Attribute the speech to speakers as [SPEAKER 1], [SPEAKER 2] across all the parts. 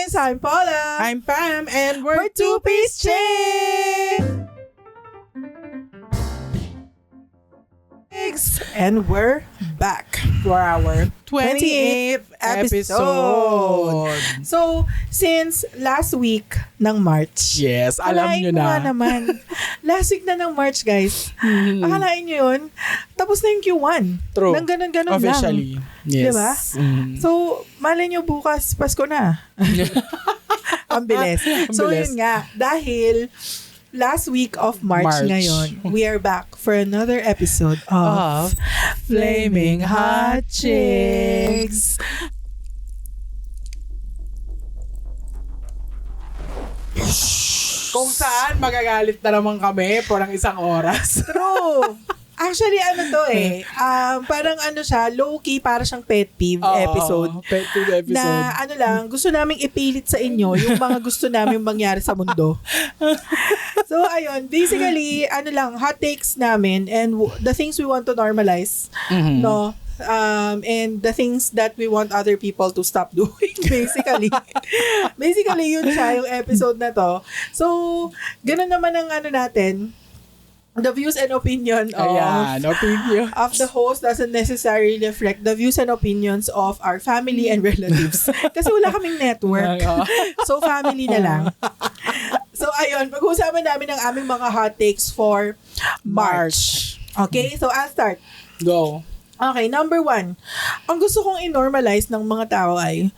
[SPEAKER 1] Friends! I'm Paula!
[SPEAKER 2] I'm Pam, and
[SPEAKER 1] We're Two-Piece Chicks! And we're back
[SPEAKER 2] for our 28th episode.
[SPEAKER 1] So, since last week ng March.
[SPEAKER 2] Yes, alam nyo na.
[SPEAKER 1] Akalain mo naman. Last week na ng March, guys. Akalain nyo yun. Tapos na yung Q1.
[SPEAKER 2] True.
[SPEAKER 1] Nang ganun-ganun
[SPEAKER 2] Officially.
[SPEAKER 1] lang.
[SPEAKER 2] Yes.
[SPEAKER 1] Diba? So, malay nyo bukas, Pasko na. Ang bilis. So, yun nga. Dahil last week of March ngayon, we are back for another episode of Flaming Hot Chicks.
[SPEAKER 2] Kung saan magagalit na naman kami por ang isang oras.
[SPEAKER 1] True. Actually, parang siya, low-key, para siyang pet peeve episode.
[SPEAKER 2] Pet peeve episode.
[SPEAKER 1] Na, gusto naming ipilit sa inyo yung mga gusto naming mangyari sa mundo. So, ayun, basically, hot takes namin and the things we want to normalize, no? And the things that we want other people to stop doing, basically. Basically, yun siya, yung episode na to. So, ganun naman ang natin. The views and opinion of the host doesn't necessarily reflect the views and opinions of our family and relatives. Kasi wala kaming network. So, family na lang. So, ayun, pag-uusapan namin ang aming mga hot takes for March. Okay? So, I'll start.
[SPEAKER 2] Go.
[SPEAKER 1] Okay, number 1. Ang gusto kong i-normalize ng mga tao ay,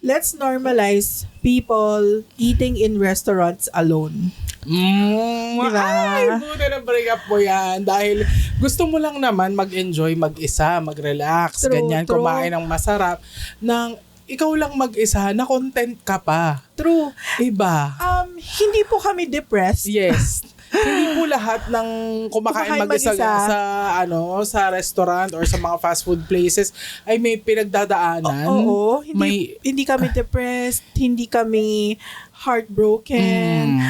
[SPEAKER 1] let's normalize people eating in restaurants alone.
[SPEAKER 2] Diba? Ay, buti na bring up mo yan. Dahil gusto mo lang naman mag-enjoy mag-isa, mag-relax, ganyan, kumain ng masarap. Nang ikaw lang mag-isa, na content ka pa.
[SPEAKER 1] True.
[SPEAKER 2] Iba.
[SPEAKER 1] Hindi po kami depressed.
[SPEAKER 2] Yes. Hindi po lahat ng kumakain mag-isa sa restaurant or sa mga fast food places ay may pinagdadaanan.
[SPEAKER 1] Oo. Hindi kami depressed, hindi kami heartbroken.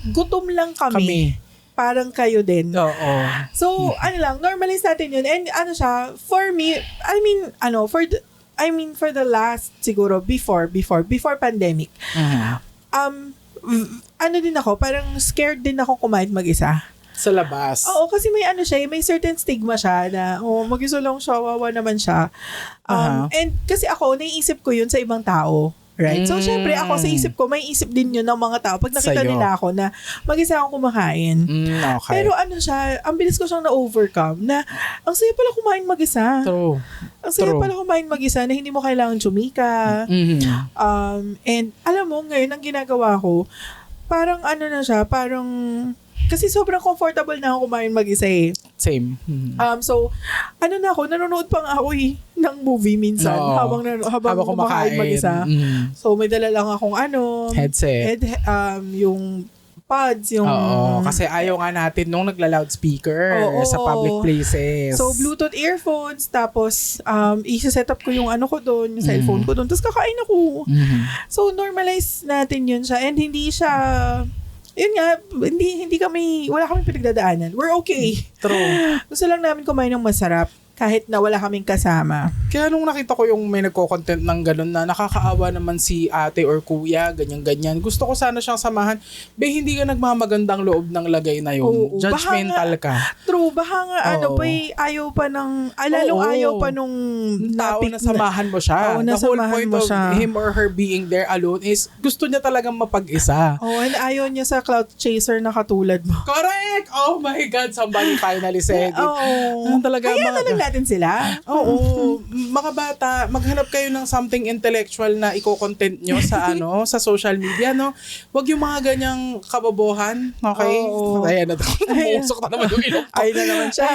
[SPEAKER 1] Gutom lang kami. Parang kayo din.
[SPEAKER 2] Oo.
[SPEAKER 1] So, normalize natin yun. And for me, for the last, siguro, before pandemic, din ako, parang scared din ako kumain mag-isa.
[SPEAKER 2] Sa labas.
[SPEAKER 1] Oo, kasi may certain stigma siya na, mag-isa lang siya, wawa naman siya. And kasi ako, naiisip ko yun sa ibang tao. Right? So, syempre, ako sa isip ko, may isip din yun ng mga tao. Pag nakita nila ako na mag-isa akong kumakain.
[SPEAKER 2] Okay.
[SPEAKER 1] Pero ang bilis ko siyang na-overcome na ang saya pala kumain mag-isa.
[SPEAKER 2] True.
[SPEAKER 1] Ang saya pala kumain mag-isa na hindi mo kailangan tsumika. And alam mo, ngayon, ang ginagawa ko, parang kasi sobrang comfortable na ako kumain mag-isa eh.
[SPEAKER 2] Same.
[SPEAKER 1] So, nanonood pa nga ako ng movie minsan habang kumakain mag-isa. So, may dala lang akong
[SPEAKER 2] headset.
[SPEAKER 1] Yung pods, yung...
[SPEAKER 2] Oo, kasi ayaw nga natin nung nagla-loudspeaker sa public places.
[SPEAKER 1] So, Bluetooth earphones, tapos isa-set up ko yung ko doon, yung cellphone ko doon, tapos kakain ako. So, normalize natin yun siya and hindi siya... Yun nga, wala kaming pinagdadaanan. We're okay.
[SPEAKER 2] True.
[SPEAKER 1] Gusto lang namin kumain ng masarap kahit na wala kaming kasama.
[SPEAKER 2] Kaya nung nakita ko yung may nagko-content ng ganun na nakakaawa naman si ate or kuya, ganyan-ganyan. Gusto ko sana siyang samahan. Hindi ka nagmamagandang loob ng lagay na yun. Judgmental ka.
[SPEAKER 1] True. Baka nga, ayaw pa ng, ayaw pa nung
[SPEAKER 2] tao na samahan mo siya. The whole point of him or her being there alone is gusto niya talagang mapag-isa.
[SPEAKER 1] And ayaw niya sa cloud chaser na katulad mo.
[SPEAKER 2] Correct! Oh my God, somebody finally said it.
[SPEAKER 1] Kaya na lang natin sila.
[SPEAKER 2] Oo. Mga bata, maghanap kayo ng something intellectual na i-content nyo sa sa social media, no? Huwag yung mga ganyang kabobohan. Okay? Ayan na. Namusok na naman yung ilong.
[SPEAKER 1] Ay na naman siya.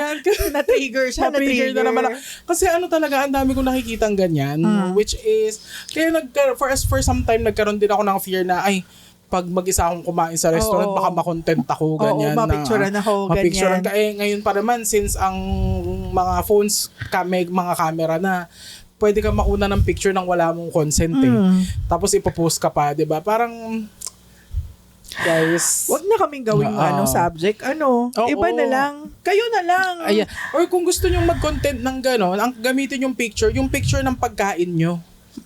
[SPEAKER 1] Na-trigger siya.
[SPEAKER 2] Na-trigger na naman. Kasi talaga, ang dami kong nakikitang ganyan. Which is, kaya for some time, nagkaroon din ako ng fear na, pag mag-isa akong kumain sa restaurant, baka makontent ako, ganyan.
[SPEAKER 1] Mapicturean ako,
[SPEAKER 2] mapicturean
[SPEAKER 1] ganyan.
[SPEAKER 2] ka. Ngayon pa naman, since ang mga phones, may mga camera na, pwede ka mauna ng picture nang wala mong consent Tapos ipopost ka pa, di ba? Parang, guys.
[SPEAKER 1] Wag na kaming gawing subject. Iba na lang. Kayo na lang.
[SPEAKER 2] Or kung gusto nyo mag-content ng gano'n, ang gamitin yung picture ng pagkain nyo.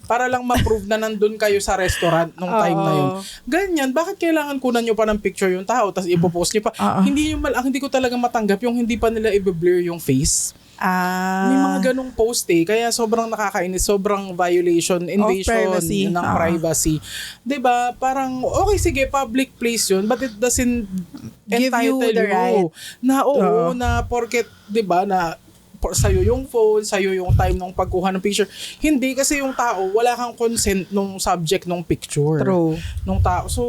[SPEAKER 2] para lang ma-prove na nandun kayo sa restaurant nung time na yun. Ganyan, bakit kailangan kunan nyo pa ng picture yung tao tapos ipopost nyo pa? Hindi ko talaga matanggap yung hindi pa nila i-blur yung face. May mga ganong post kaya sobrang nakakainis, sobrang invasion ng privacy. 'Di ba? Parang okay, sige, public place 'yun, but it doesn't
[SPEAKER 1] give you
[SPEAKER 2] entitle
[SPEAKER 1] the right
[SPEAKER 2] na na porket 'di ba na sa'yo yung phone, sa'yo yung time ng pagkuha ng picture. Hindi, kasi yung tao, wala kang consent nung subject ng picture.
[SPEAKER 1] True.
[SPEAKER 2] Nung tao. So,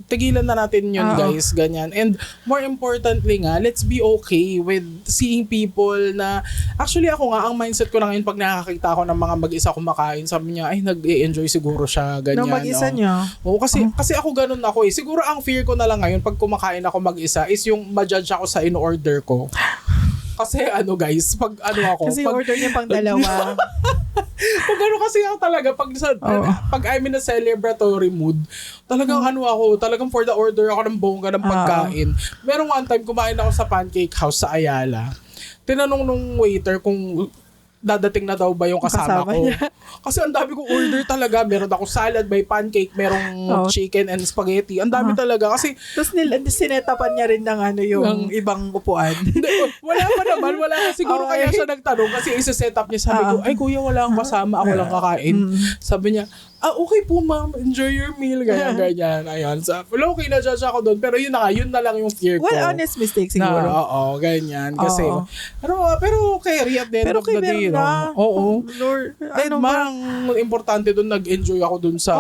[SPEAKER 2] tigilan na natin yun, guys. Ganyan. And more importantly nga, let's be okay with seeing people na, actually ako nga, ang mindset ko na ngayon pag nakakita ako ng mga mag-isa kumakain, sabi niya, ay, nag-e-enjoy siguro siya, ganyan.
[SPEAKER 1] No, mag-isa niya.
[SPEAKER 2] Oo, kasi ako ganun ako eh. Siguro ang fear ko na lang ngayon pag kumakain ako mag-isa is yung ma-judge ako sa in-order ko. Kasi guys, pag ako...
[SPEAKER 1] Kasi order niya pang dalawa.
[SPEAKER 2] Pag kasi ako talaga, pag I'm in a celebratory mood, talagang talagang for the order ako ng bongga ng pagkain. Merong one time, kumain ako sa Pancake House sa Ayala. Tinanong nung waiter kung dadating na daw ba yung kasama ko.
[SPEAKER 1] Niya.
[SPEAKER 2] Kasi ang dami kong order talaga. Meron ako salad, may pancake, merong chicken and spaghetti. Ang dami talaga. Kasi,
[SPEAKER 1] tapos sinetapan niya rin ng yung ibang upuan.
[SPEAKER 2] Wala pa naman. Wala. Siguro kaya siya nagtanong kasi isa-set up niya. Sabi ko, ay kuya, wala akong kasama. Ako lang kakain. Sabi niya, okay po ma'am, enjoy your meal, ganyan. Ayun. So, okay na judge ako doon, pero yun na lang yung fear ko.
[SPEAKER 1] Well, honest mistake siguro.
[SPEAKER 2] Ganyan. Kasi, pero carry at the end of the day, Oo.
[SPEAKER 1] Lord,
[SPEAKER 2] ang importante doon, nag-enjoy ako doon sa,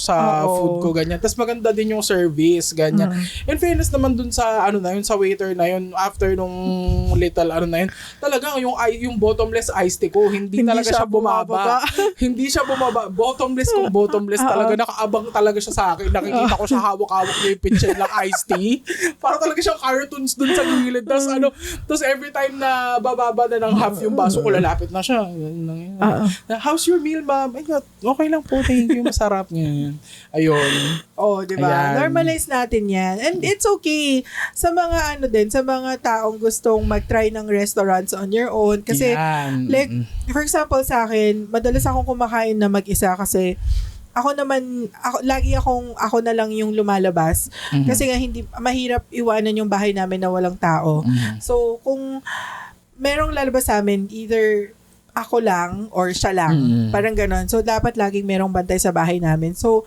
[SPEAKER 2] sa food ko, ganyan. Tapos maganda din yung service, ganyan. In fairness naman doon sa, sa waiter na yun, after nung little, talagang yung bottomless iced tea ko, hindi talaga siya bumaba. Hindi siya bumaba. Bottomless talaga. Nakaabang talaga siya sa akin. Nakikita ko siya hawak-hawak niya yung pitchay ng iced tea. Para talaga siyang cartoons dun sa gilid. Tapos every time na bababa na ng half yung baso ko, lalapit na siya. How's your meal, ma'am? Ay, okay lang po. Thank you. Masarap niya. Ayun.
[SPEAKER 1] Diba? Normalize natin yan. And it's okay sa mga sa mga taong gustong mag-try ng restaurants on your own. Kasi, like, for example sa akin, madalas akong kumakain na mag-isa kasi ako na lang yung lumalabas. Kasi nga mahirap iwanan yung bahay namin na walang tao. So, kung merong lalabas sa amin, either ako lang or siya lang. Parang ganon. So, dapat laging merong bantay sa bahay namin. So,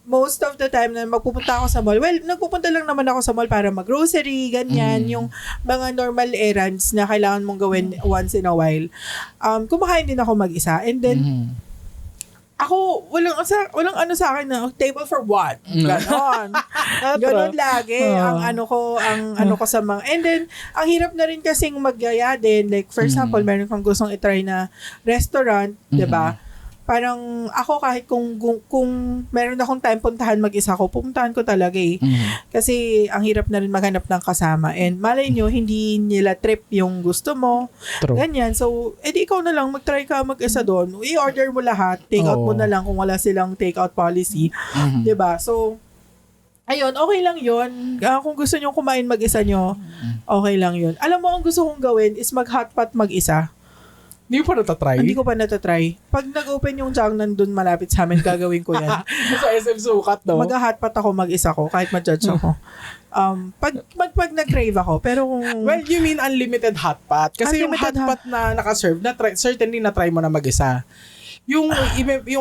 [SPEAKER 1] most of the time na magpupunta ako sa mall, nagpupunta lang naman ako sa mall para mag-grocery, ganyan, yung mga normal errands na kailangan mong gawin once in a while. Kumakain din ako mag-isa. And then, ako, walang sa akin na, table for what? Ganon. Ganon lagi. Ang ko sa mga, and then, ang hirap na rin kasing magyaya din. Like, for example, meron kang gustong itry na restaurant, diba? Parang ako kahit kung meron akong time puntahan mag-isa ko, pupuntahan ko talaga eh. Kasi ang hirap na rin maghanap ng kasama. And malay nyo, hindi nila trip yung gusto mo.
[SPEAKER 2] True.
[SPEAKER 1] Ganyan. So, edi ikaw na lang, mag-try ka mag-isa doon. I-order mo lahat. Take out mo na lang kung wala silang take out policy. Diba? So, ayun, okay lang yun. Kung gusto nyo kumain mag-isa nyo, okay lang yun. Alam mo, ang gusto kong gawin is mag-hotpot mag-isa.
[SPEAKER 2] Hindi mo pa natatry?
[SPEAKER 1] Hindi ko pa natatry. Pag nag-open yung Jiangnan dun malapit sa amin, gagawin ko yan.
[SPEAKER 2] Sa SM Sukat, no?
[SPEAKER 1] Mag-hotpot ako mag-isa ko, kahit ma-judge ako. Pag nag-crave ako, pero kung...
[SPEAKER 2] Well, you mean unlimited hotpot? Kasi yung hotpot na nakaserve, certainly na-try mo na mag-isa. Yung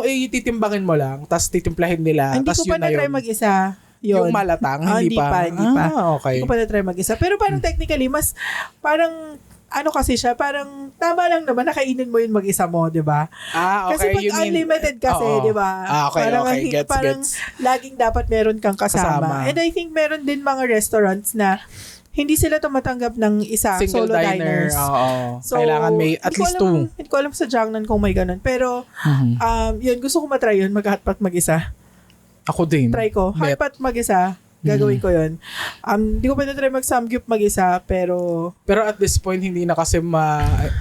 [SPEAKER 2] ititimbangin mo lang, tapos titimplahin nila, tapos yun na yun.
[SPEAKER 1] Hindi ko pa na-try mag-isa. Yun.
[SPEAKER 2] Yung malatang, hindi pa.
[SPEAKER 1] Hindi pa.
[SPEAKER 2] Okay.
[SPEAKER 1] Hindi ko pa na-try mag-isa. Pero parang technically, parang kasi siya, parang tama lang naman, nakainin mo yun mag-isa mo, di ba?
[SPEAKER 2] Okay.
[SPEAKER 1] Kasi pag unlimited kasi, di ba?
[SPEAKER 2] Okay.
[SPEAKER 1] Parang laging dapat meron kang kasama. And I think meron din mga restaurants na hindi sila tumatanggap ng isa,
[SPEAKER 2] single
[SPEAKER 1] solo diners.
[SPEAKER 2] So, kailangan may at least two.
[SPEAKER 1] Hindi ko alam sa Jiangnan kung may ganun. Pero, yun, gusto ko matry yun, mag-hotpot mag-isa.
[SPEAKER 2] Ako din.
[SPEAKER 1] Try ko. Hotpot mag-isa. gagawin ko yun. Hindi ko pa na-try mag-samgyup mag-isa, pero
[SPEAKER 2] at this point, hindi na kasi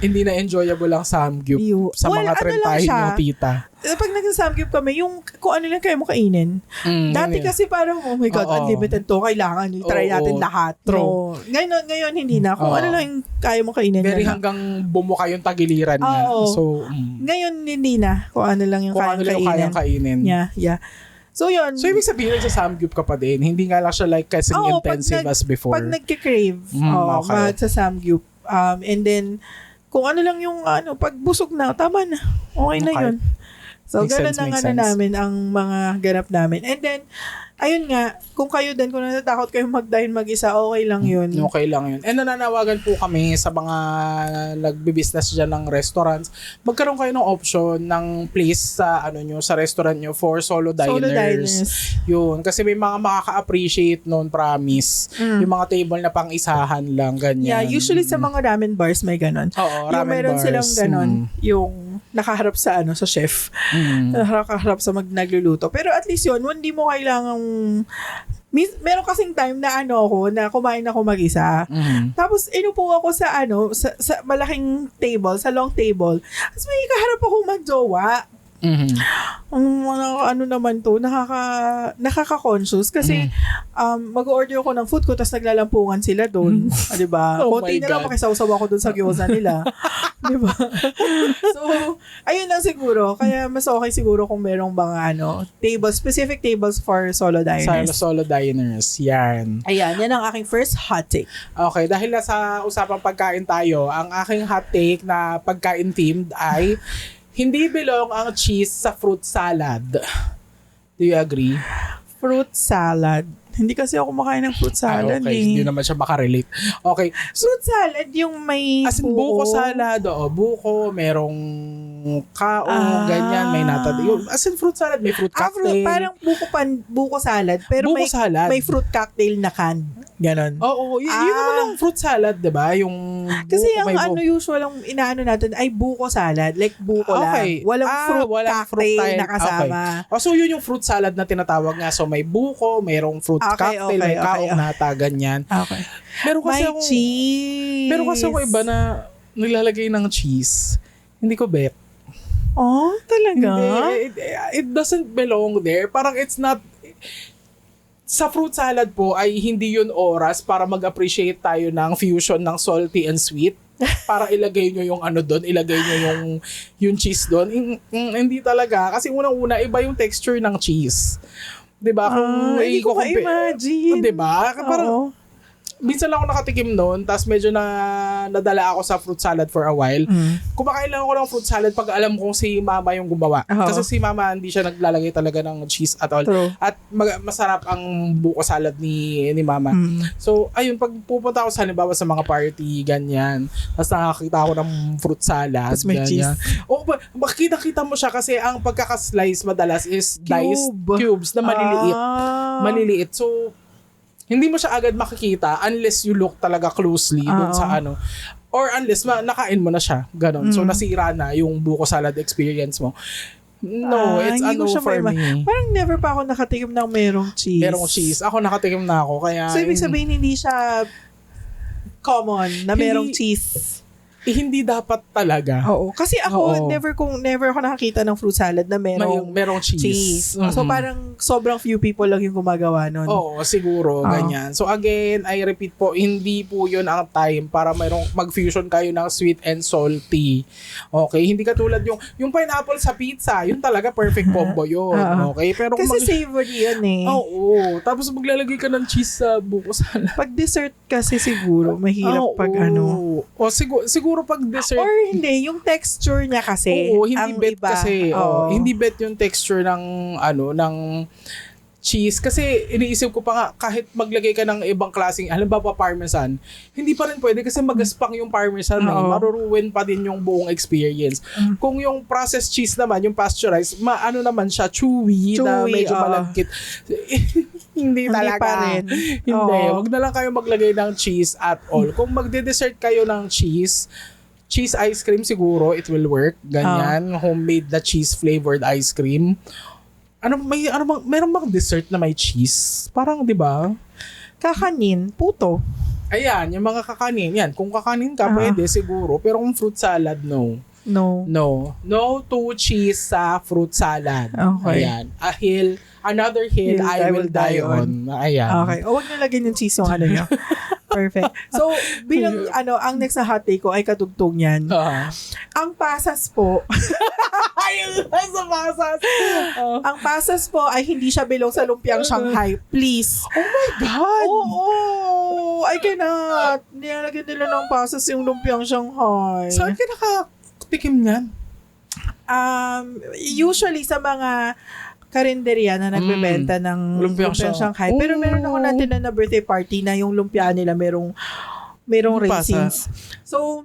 [SPEAKER 2] hindi na enjoyable ang samgyup sa mga trentahin yung tita.
[SPEAKER 1] Pag nag-samgyup kami, yung kung ano lang kaya mo kainin. Dati kasi parang, oh my God, unlimited to. Kailangan try natin lahat.
[SPEAKER 2] True.
[SPEAKER 1] Ngayon, hindi na. Kung ano lang yung kaya mo kainin.
[SPEAKER 2] Very hanggang bumuka yung tagiliran niya. So,
[SPEAKER 1] ngayon, hindi na. Kung ano lang yung kayang kainin. Yeah. So, yun.
[SPEAKER 2] So, ibig sabihin, sa samgyup ka pa din. Hindi nga lang siya like kasing intensive as before.
[SPEAKER 1] Pag nagka-crave, magsa-samgyup. And then, kung ano lang yung, pag busog na, tama na. Okay na yun. So, gano'n ang namin, ang mga ganap namin. And then, ayun nga, kung kayo din, kung natatakot kayong mag-dine mag-isa, okay lang yun.
[SPEAKER 2] Okay lang yun. And nananawagan po kami sa mga nagbi-business dyan ng restaurants, magkaroon kayo ng option ng place sa sa restaurant nyo for solo diners. Yun. Kasi may mga makaka-appreciate noon, promise. Yung mga table na pang-isahan lang, ganyan.
[SPEAKER 1] Yeah, usually sa mga ramen bars may ganon.
[SPEAKER 2] Oo, ramen
[SPEAKER 1] meron
[SPEAKER 2] bars.
[SPEAKER 1] Silang ganon, yung nakaharap sa sa chef. Nakaharap sa nagluluto. Pero at least yun, hindi mo kailangang meron kasing time na na kumain ako mag-isa. Tapos inupo ako sa sa malaking table, sa long table. Tapos may kaharap ako magjowa. Ang mga naman to, nakaka-conscious kasi mag-order ako ng food ko tapos naglalampungan sila doon. Diba? Konti na lang makisaw-saw ako doon sa gyoza nila. Diba? So, ayun lang siguro. Kaya mas okay siguro kung merong mga specific tables for solo diners.
[SPEAKER 2] Solo diners. Yan.
[SPEAKER 1] Ayan, yan ang aking first hot take.
[SPEAKER 2] Okay, dahil nasa usapang pagkain tayo, ang aking hot take na pagkain themed ay hindi belong ang cheese sa fruit salad. Do you agree?
[SPEAKER 1] Fruit salad. Hindi kasi ako kumakain ng fruit salad
[SPEAKER 2] Hindi naman siya makarelate. Okay.
[SPEAKER 1] Fruit salad yung may
[SPEAKER 2] as in, buko salad. Buko, merong ganyan, may nata. As in, fruit salad, may fruit cocktail.
[SPEAKER 1] Parang buko salad, pero
[SPEAKER 2] buko salad.
[SPEAKER 1] May fruit cocktail na canned. Ganon.
[SPEAKER 2] Oo, yun naman ang fruit salad, diba? Yung
[SPEAKER 1] kasi ang usual ang inaano natin ay buko salad. Like buko lang. Walang fruit cocktail na kasama.
[SPEAKER 2] Okay. So yun yung fruit salad na tinatawag nga. So may buko, merong fruit cocktail, may kaong nata, ganyan.
[SPEAKER 1] Okay.
[SPEAKER 2] Cheese. Meron kasi ako iba na nilalagay ng cheese. Hindi ko bet.
[SPEAKER 1] Oh, talaga?
[SPEAKER 2] Hindi. It doesn't belong there. Parang it's not... Sa fruit salad po ay hindi yun oras para mag-appreciate tayo ng fusion ng salty and sweet. Para ilagay nyo yung doon, ilagay nyo yung cheese doon. Hindi talaga. Kasi unang-una, iba yung texture ng cheese. Diba?
[SPEAKER 1] Hindi ko ka-imagine.
[SPEAKER 2] Diba? Parang, minsan lang ako nakatikim noon, tapos medyo nadala ako sa fruit salad for a while. Kumakain lang ako ng fruit salad pag alam kong si mama yung gumawa. Kasi si mama hindi siya naglalagay talaga ng cheese at all.
[SPEAKER 1] True.
[SPEAKER 2] At masarap ang buko salad ni mama. So, ayun, pag pupunta ako sa halimbawa sa mga party, ganyan, tapos nakakita ako ng fruit salad.
[SPEAKER 1] Tapos may cheese.
[SPEAKER 2] Makikita mo siya kasi ang pagkakaslice madalas is diced cubes na maliliit. Maliliit. So, hindi mo siya agad makikita unless you look talaga closely dun sa or unless nakain mo na siya. Ganon. So, nasira na yung buko salad experience mo. No, it's for me.
[SPEAKER 1] Parang never pa ako nakatikim ng merong cheese.
[SPEAKER 2] Merong cheese. Ako nakatikim na ako. Kaya,
[SPEAKER 1] so, ibig sabihin hindi siya common na merong cheese.
[SPEAKER 2] Hindi dapat talaga.
[SPEAKER 1] Oo. Kasi ako, never ako nakakita ng fruit salad na merong
[SPEAKER 2] cheese.
[SPEAKER 1] So, parang sobrang few people lang yung gumagawa nun.
[SPEAKER 2] Oo, siguro. Ganyan. So, again, I repeat po, hindi po yun ang time para mag-fusion kayo ng sweet and salty. Okay? Hindi katulad yung pineapple sa pizza. Yun talaga, perfect combo yun. Okay? Pero
[SPEAKER 1] kasi savory yun eh.
[SPEAKER 2] Oo. Tapos maglalagay ka ng cheese sa buko salad.
[SPEAKER 1] Pag dessert kasi siguro, mahirap pag
[SPEAKER 2] O, siguro pag dessert.
[SPEAKER 1] Or hindi, yung texture niya kasi.
[SPEAKER 2] Oo, hindi bet
[SPEAKER 1] iba.
[SPEAKER 2] kasi. Hindi bet yung texture ng cheese. Kasi iniisip ko pa nga, kahit maglagay ka ng ibang klaseng, halimbawa parmesan, hindi pa rin pwede kasi magaspang yung parmesan. Maruruin pa din yung buong experience. Kung yung processed cheese naman, yung pasteurized, naman siya, chewy na medyo malagkit. Hindi talaga.
[SPEAKER 1] Pa rin.
[SPEAKER 2] Hindi. Huwag na lang kayo maglagay ng cheese at all. Kung magde-dessert kayo ng cheese ice cream siguro, it will work. Ganyan. Homemade na cheese flavored ice cream. meron bang dessert na may cheese? Parang, di ba?
[SPEAKER 1] Kakanin, puto.
[SPEAKER 2] Ayan, yung mga kakanin. Yan, kung kakanin ka, pwede siguro. Pero kung fruit salad, no.
[SPEAKER 1] No.
[SPEAKER 2] No to cheese sa fruit salad.
[SPEAKER 1] Okay.
[SPEAKER 2] Ayan. Another hill I will die on. Ayan.
[SPEAKER 1] Okay. O, wag nalagyan yung cheese yung ano nyo. Perfect. So, bilang ang next na hot take ko ay katugtog niyan. Ang pasas po,
[SPEAKER 2] Ayun, sa pasas.
[SPEAKER 1] ang pasas po ay hindi siya belong sa lumpiang Shanghai. Please.
[SPEAKER 2] Oh my God!
[SPEAKER 1] Oo. I cannot. Nilalagyan nila ng pasas yung lumpiang Shanghai.
[SPEAKER 2] Saan ka nakatikim niyan?
[SPEAKER 1] Usually sa mga karinderya na nagbebenta ng lumpiang Shanghai. Pero meron ako natin na birthday party na yung lumpia nila merong raisins. So,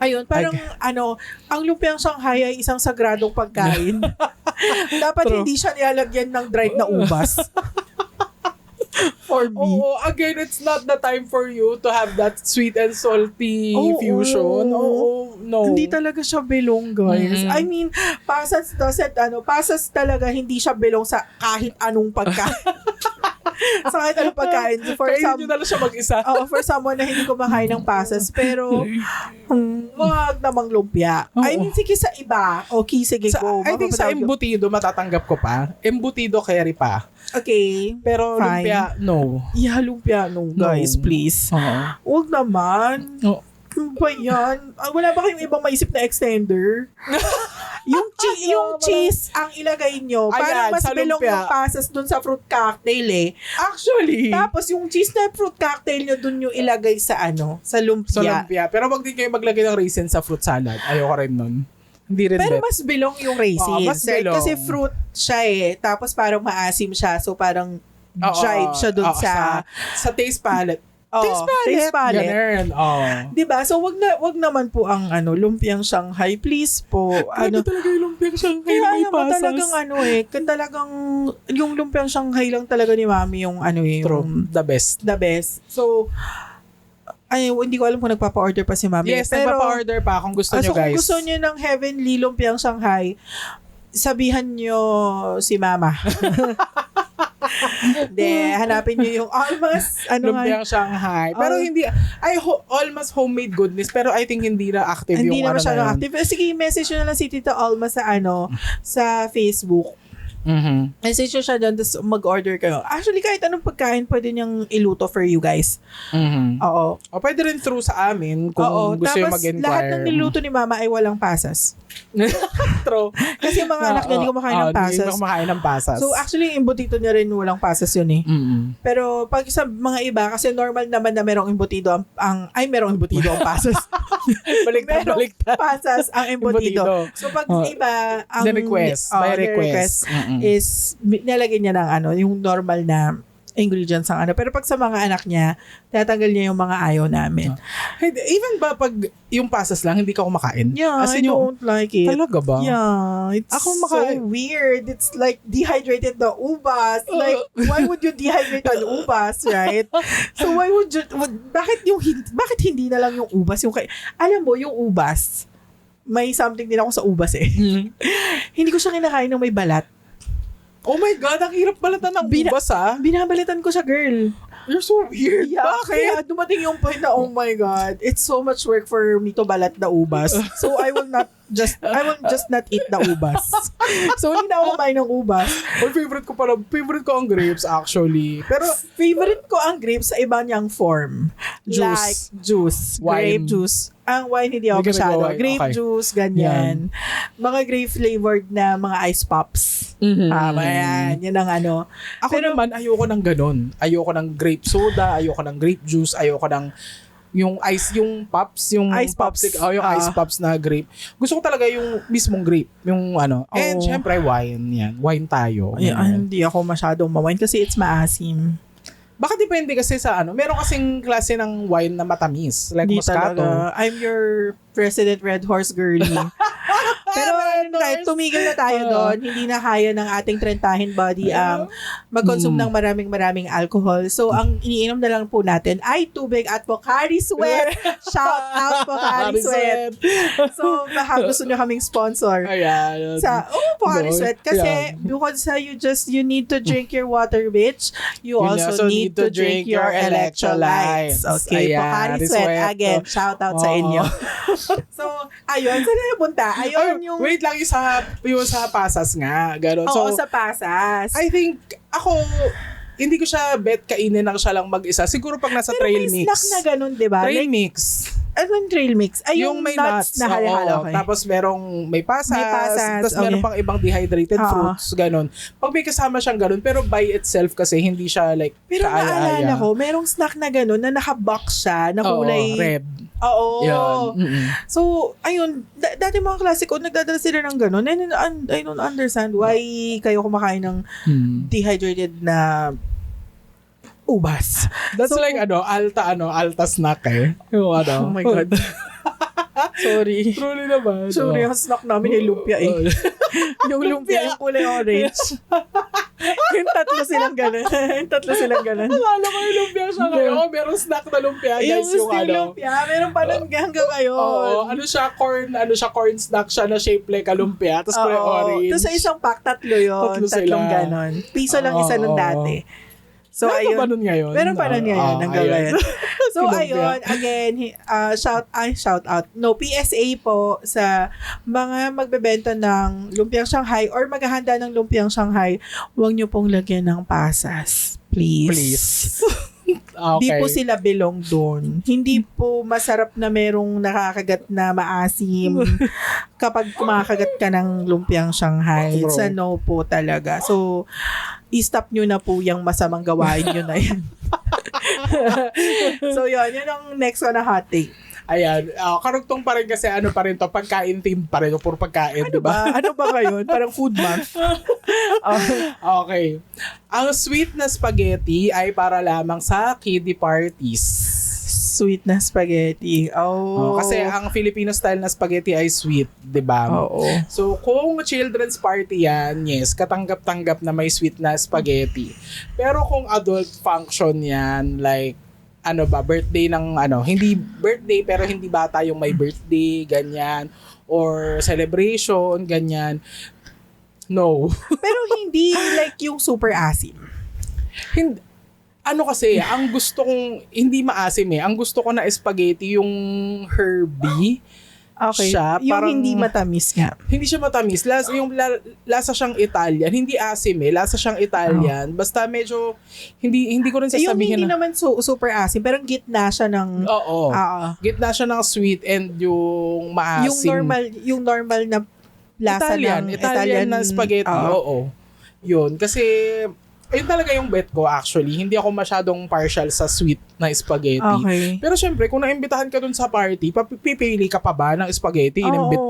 [SPEAKER 1] ayun, parang ang lumpiang Shanghai ay isang sagradong pagkain. Dapat hindi siya nilalagyan ng dried na ubas. For me.
[SPEAKER 2] Oo, again, it's not the time for you to have that sweet and salty fusion. Oo, no.
[SPEAKER 1] Hindi talaga siya belong, guys. I mean, pasas talaga hindi siya belong sa kahit anong pagkain. Sa kahit anong pagkain.
[SPEAKER 2] Kainin nyo na lang siya mag-isa.
[SPEAKER 1] For someone na hindi kumakain ng pasas, pero wag namang lumpia. I mean, sige sa iba. Okay, sige go.
[SPEAKER 2] I think sa embutido, matatanggap ko pa. Embutido, carry pa.
[SPEAKER 1] Okay.
[SPEAKER 2] Pero
[SPEAKER 1] fine.
[SPEAKER 2] lumpia, no.
[SPEAKER 1] Yeah, lumpia, no, guys, please. Huwag naman. Ano ba yan? Wala ba kayong ibang maisip na extender? yung cheese ang ilagay nyo. Parang mas belong yung pasas dun sa fruit cocktail
[SPEAKER 2] Actually.
[SPEAKER 1] Tapos yung cheese na fruit cocktail nyo dun yung ilagay sa sa lumpia.
[SPEAKER 2] Sa lumpia. Pero wag din kayo maglagay ng raisins sa fruit salad. Ayoko rin nun. Hindi rin
[SPEAKER 1] pero mas belong yung raisins.
[SPEAKER 2] Mas belong.
[SPEAKER 1] Kasi fruit siya Tapos parang maasim siya. So parang dried siya dun sa
[SPEAKER 2] taste palette.
[SPEAKER 1] Taste palette.
[SPEAKER 2] Ganun.
[SPEAKER 1] Diba? So, wag naman po ang lumpiang Shanghai. Please po.
[SPEAKER 2] Talaga yung lumpiang Shanghai na may pasas.
[SPEAKER 1] Talagang yung lumpiang Shanghai lang talaga ni Mami yung
[SPEAKER 2] True. The best.
[SPEAKER 1] The best. So, hindi ko alam kung nagpapa-order pa si Mami.
[SPEAKER 2] Yes, nagpapa-order pa kung gusto nyo, guys.
[SPEAKER 1] Kung gusto nyo ng Heavenly Lumpiang Shanghai, sabihan nyo si Mama. Hanapin nyo yung almost
[SPEAKER 2] lumpiang Shanghai. Pero hindi, almost homemade goodness. Pero I think hindi na active
[SPEAKER 1] hindi
[SPEAKER 2] yung
[SPEAKER 1] na masyadong active. Sige, message nyo na lang si Tita Alma sa Facebook. Message nyo siya dyan, tapos mag-order kayo. Actually, kahit anong pagkain pwede niyang iluto for you guys. Oo.
[SPEAKER 2] O pwede rin through sa amin kung gusto yung mag-inquire.
[SPEAKER 1] Lahat ng niluto ni Mama ay walang pasas.
[SPEAKER 2] True.
[SPEAKER 1] Kasi yung mga anak niya hindi kumakain ng pasas.
[SPEAKER 2] Hindi kumakain ng pasas.
[SPEAKER 1] So actually, yung embutido niya rin walang pasas yun Pero pag sa mga iba, kasi normal naman na merong embutido merong embutido ang pasas.
[SPEAKER 2] Baliktad.
[SPEAKER 1] Pasas ang embutido. So pag iba, ang
[SPEAKER 2] by request.
[SPEAKER 1] Is nilagay niya ng yung normal na ingredients ang Pero pag sa mga anak niya, tatanggal niya yung mga ayaw namin.
[SPEAKER 2] Even ba pag yung pasas lang, hindi ka kumakain?
[SPEAKER 1] Yeah, I don't like it.
[SPEAKER 2] Talaga ba?
[SPEAKER 1] Yeah, it's so weird. It's like dehydrated na ubas. Like, why would you dehydrate an ubas, right? So why would you, bakit hindi na lang yung ubas? Alam mo, yung ubas, may something din ako sa ubas Hindi ko siya kinakain ng may balat.
[SPEAKER 2] Oh my God, ang hirap balatan ng ubas
[SPEAKER 1] Binabalatan ko siya, girl.
[SPEAKER 2] You're so weird.
[SPEAKER 1] Yeah,
[SPEAKER 2] bakit?
[SPEAKER 1] Kaya dumating yung point na, oh my God, it's so much work for me to balat the ubas. So I will just not eat the ubas. So hindi na ako kumain ng ubas.
[SPEAKER 2] Favorite ko ang grapes actually. Pero
[SPEAKER 1] favorite ko ang grapes sa iba niyang form.
[SPEAKER 2] Juice.
[SPEAKER 1] Like juice.
[SPEAKER 2] Wine.
[SPEAKER 1] Grape juice. Ang wine hindi ako masyado. Grape juice, ganyan. Mga grape flavored na mga ice pops. Yan. Yan ang
[SPEAKER 2] Ako naman, ayoko ng ganun. Ayoko ng grape soda, ayoko ng grape juice, ayoko ng yung ice pops na grape. Gusto ko talaga yung mismong grape, yung And syempre wine yan. Wine tayo.
[SPEAKER 1] Hindi ako masyadong ma-wine kasi it's maasim.
[SPEAKER 2] Baka depende kasi sa meron kasing klase ng wine na matamis. Like Moscato.
[SPEAKER 1] I'm your President Red Horse girlie. Pero tumigil na tayo doon. Hindi na kaya ng ating trentahin body ang mag-consume ng maraming alcohol. So, ang iniinom na lang po natin ay tubig at Pocari Sweat. Shout out Pocari Sweat. So, baka gusto nyo kaming sponsor.
[SPEAKER 2] Ayan.
[SPEAKER 1] Pocari Sweat. Kasi, because you need to drink your water, bitch. You also need to drink your electrolytes. Okay,
[SPEAKER 2] Ayan,
[SPEAKER 1] Pocari Sweat again. Shout out sa inyo. So, ayun. Saan na punta? Ayun yung...
[SPEAKER 2] Wait lang, yung sa Pasas nga. Ganon.
[SPEAKER 1] Oo,
[SPEAKER 2] So,
[SPEAKER 1] sa Pasas.
[SPEAKER 2] I think, ako, hindi ko siya bet kainin lang siya lang mag-isa. Siguro pag nasa
[SPEAKER 1] Pero
[SPEAKER 2] trail
[SPEAKER 1] may
[SPEAKER 2] mix.
[SPEAKER 1] snack na ganun, di ba?
[SPEAKER 2] Trail
[SPEAKER 1] Like,
[SPEAKER 2] mix.
[SPEAKER 1] anong trail mix? Ay, yung
[SPEAKER 2] may
[SPEAKER 1] nuts na halo-halo. Okay.
[SPEAKER 2] Tapos may pasas.
[SPEAKER 1] May pasas,
[SPEAKER 2] Tapos meron
[SPEAKER 1] okay.
[SPEAKER 2] pang ibang dehydrated
[SPEAKER 1] Oo.
[SPEAKER 2] fruits. Ganon. Pag may kasama siyang ganon, pero by itself kasi hindi siya like
[SPEAKER 1] Pero
[SPEAKER 2] kaaya-aya.
[SPEAKER 1] naalala ko, merong snack na ganun na nakabox siya, na kulay...
[SPEAKER 2] red.
[SPEAKER 1] Oo.
[SPEAKER 2] Yan. Mm-mm.
[SPEAKER 1] So, ayun, dati mga klasiko, nagdadala sila ng ganun. And I don't understand why kayo kumakain ng dehydrated na ubas.
[SPEAKER 2] That's
[SPEAKER 1] So,
[SPEAKER 2] like alta snack eh. Yung
[SPEAKER 1] Oh my God. Sorry.
[SPEAKER 2] Truly naman.
[SPEAKER 1] Sorry, ang snack namin yung lumpia eh. Yung lumpia, yung kulay orange. Yung tatlo silang ganun.
[SPEAKER 2] Alala ko yung lumpia siya ngayon. Merong snack na lumpia, guys. Yung
[SPEAKER 1] lumpia, meron pa nun hanggang ngayon.
[SPEAKER 2] Oo, corn snack siya na shape like a lumpia. Tapos kulay orange.
[SPEAKER 1] Tapos sa isang pack, tatlo yun.
[SPEAKER 2] Tatlo sila.
[SPEAKER 1] Tatlong ganon. Piso lang isa nun dati. So,
[SPEAKER 2] Meron
[SPEAKER 1] ayun.
[SPEAKER 2] pa nun ngayon?
[SPEAKER 1] Meron pa nun ngayon. Hanggang
[SPEAKER 2] ayun.
[SPEAKER 1] ngayon. So,
[SPEAKER 2] Lumpia.
[SPEAKER 1] ayun. Again, shout out. No, PSA po sa mga magbebenta ng lumpiang Shanghai or maghahanda ng lumpiang Shanghai, huwag nyo pong lagyan ng pasas. Please.
[SPEAKER 2] Okay.
[SPEAKER 1] Di po sila belong doon. Hindi po masarap na merong nakakagat na maasim kapag kumakagat ka ng lumpiang Shanghai.
[SPEAKER 2] Bro.
[SPEAKER 1] Sa no po talaga. So, i-stop nyo na po yung masamang gawain nyo na yan. So, yun ang next one na hot take.
[SPEAKER 2] Ayan. Karugtong pa rin kasi pa rin to, pagkain team pa rin. Puro pagkain, di ba?
[SPEAKER 1] Ano ba ngayon? Parang food month.
[SPEAKER 2] Okay. Ang sweet na spaghetti ay para lamang sa kiddie parties.
[SPEAKER 1] Sweet na spaghetti. Oh.
[SPEAKER 2] Kasi ang Filipino style na spaghetti ay sweet, di ba?
[SPEAKER 1] Oo.
[SPEAKER 2] So, kung children's party yan, yes, katanggap-tanggap na may sweet na spaghetti. Pero kung adult function yan, like, birthday ng, hindi birthday, pero hindi bata yung may birthday, ganyan, or celebration, ganyan, no.
[SPEAKER 1] Pero hindi like yung super asim.
[SPEAKER 2] Hindi, kasi, ang gusto kong, hindi maasim eh, ang gusto ko na spaghetti, yung herby,
[SPEAKER 1] Okay.
[SPEAKER 2] siya,
[SPEAKER 1] Yung
[SPEAKER 2] parang,
[SPEAKER 1] hindi matamis nga.
[SPEAKER 2] hindi siya matamis. Lasa siyang Italian. Hindi asim eh. Lasa siyang Italian. Basta medyo, hindi ko rin
[SPEAKER 1] Yung
[SPEAKER 2] sasabihin
[SPEAKER 1] hindi naman super asim, pero gitna siya ng...
[SPEAKER 2] Oo. Gitna siya ng sweet and yung maasim.
[SPEAKER 1] Yung normal na lasa ng
[SPEAKER 2] Italian na spaghetti. Oo. Yun. Kasi, ayun talaga yung bet ko actually. Hindi ako masyadong partial sa sweet na spaghetti.
[SPEAKER 1] Okay.
[SPEAKER 2] Pero syempre, kung naimbitahan ka dun sa party, pipili ka pa ba ng spaghetti?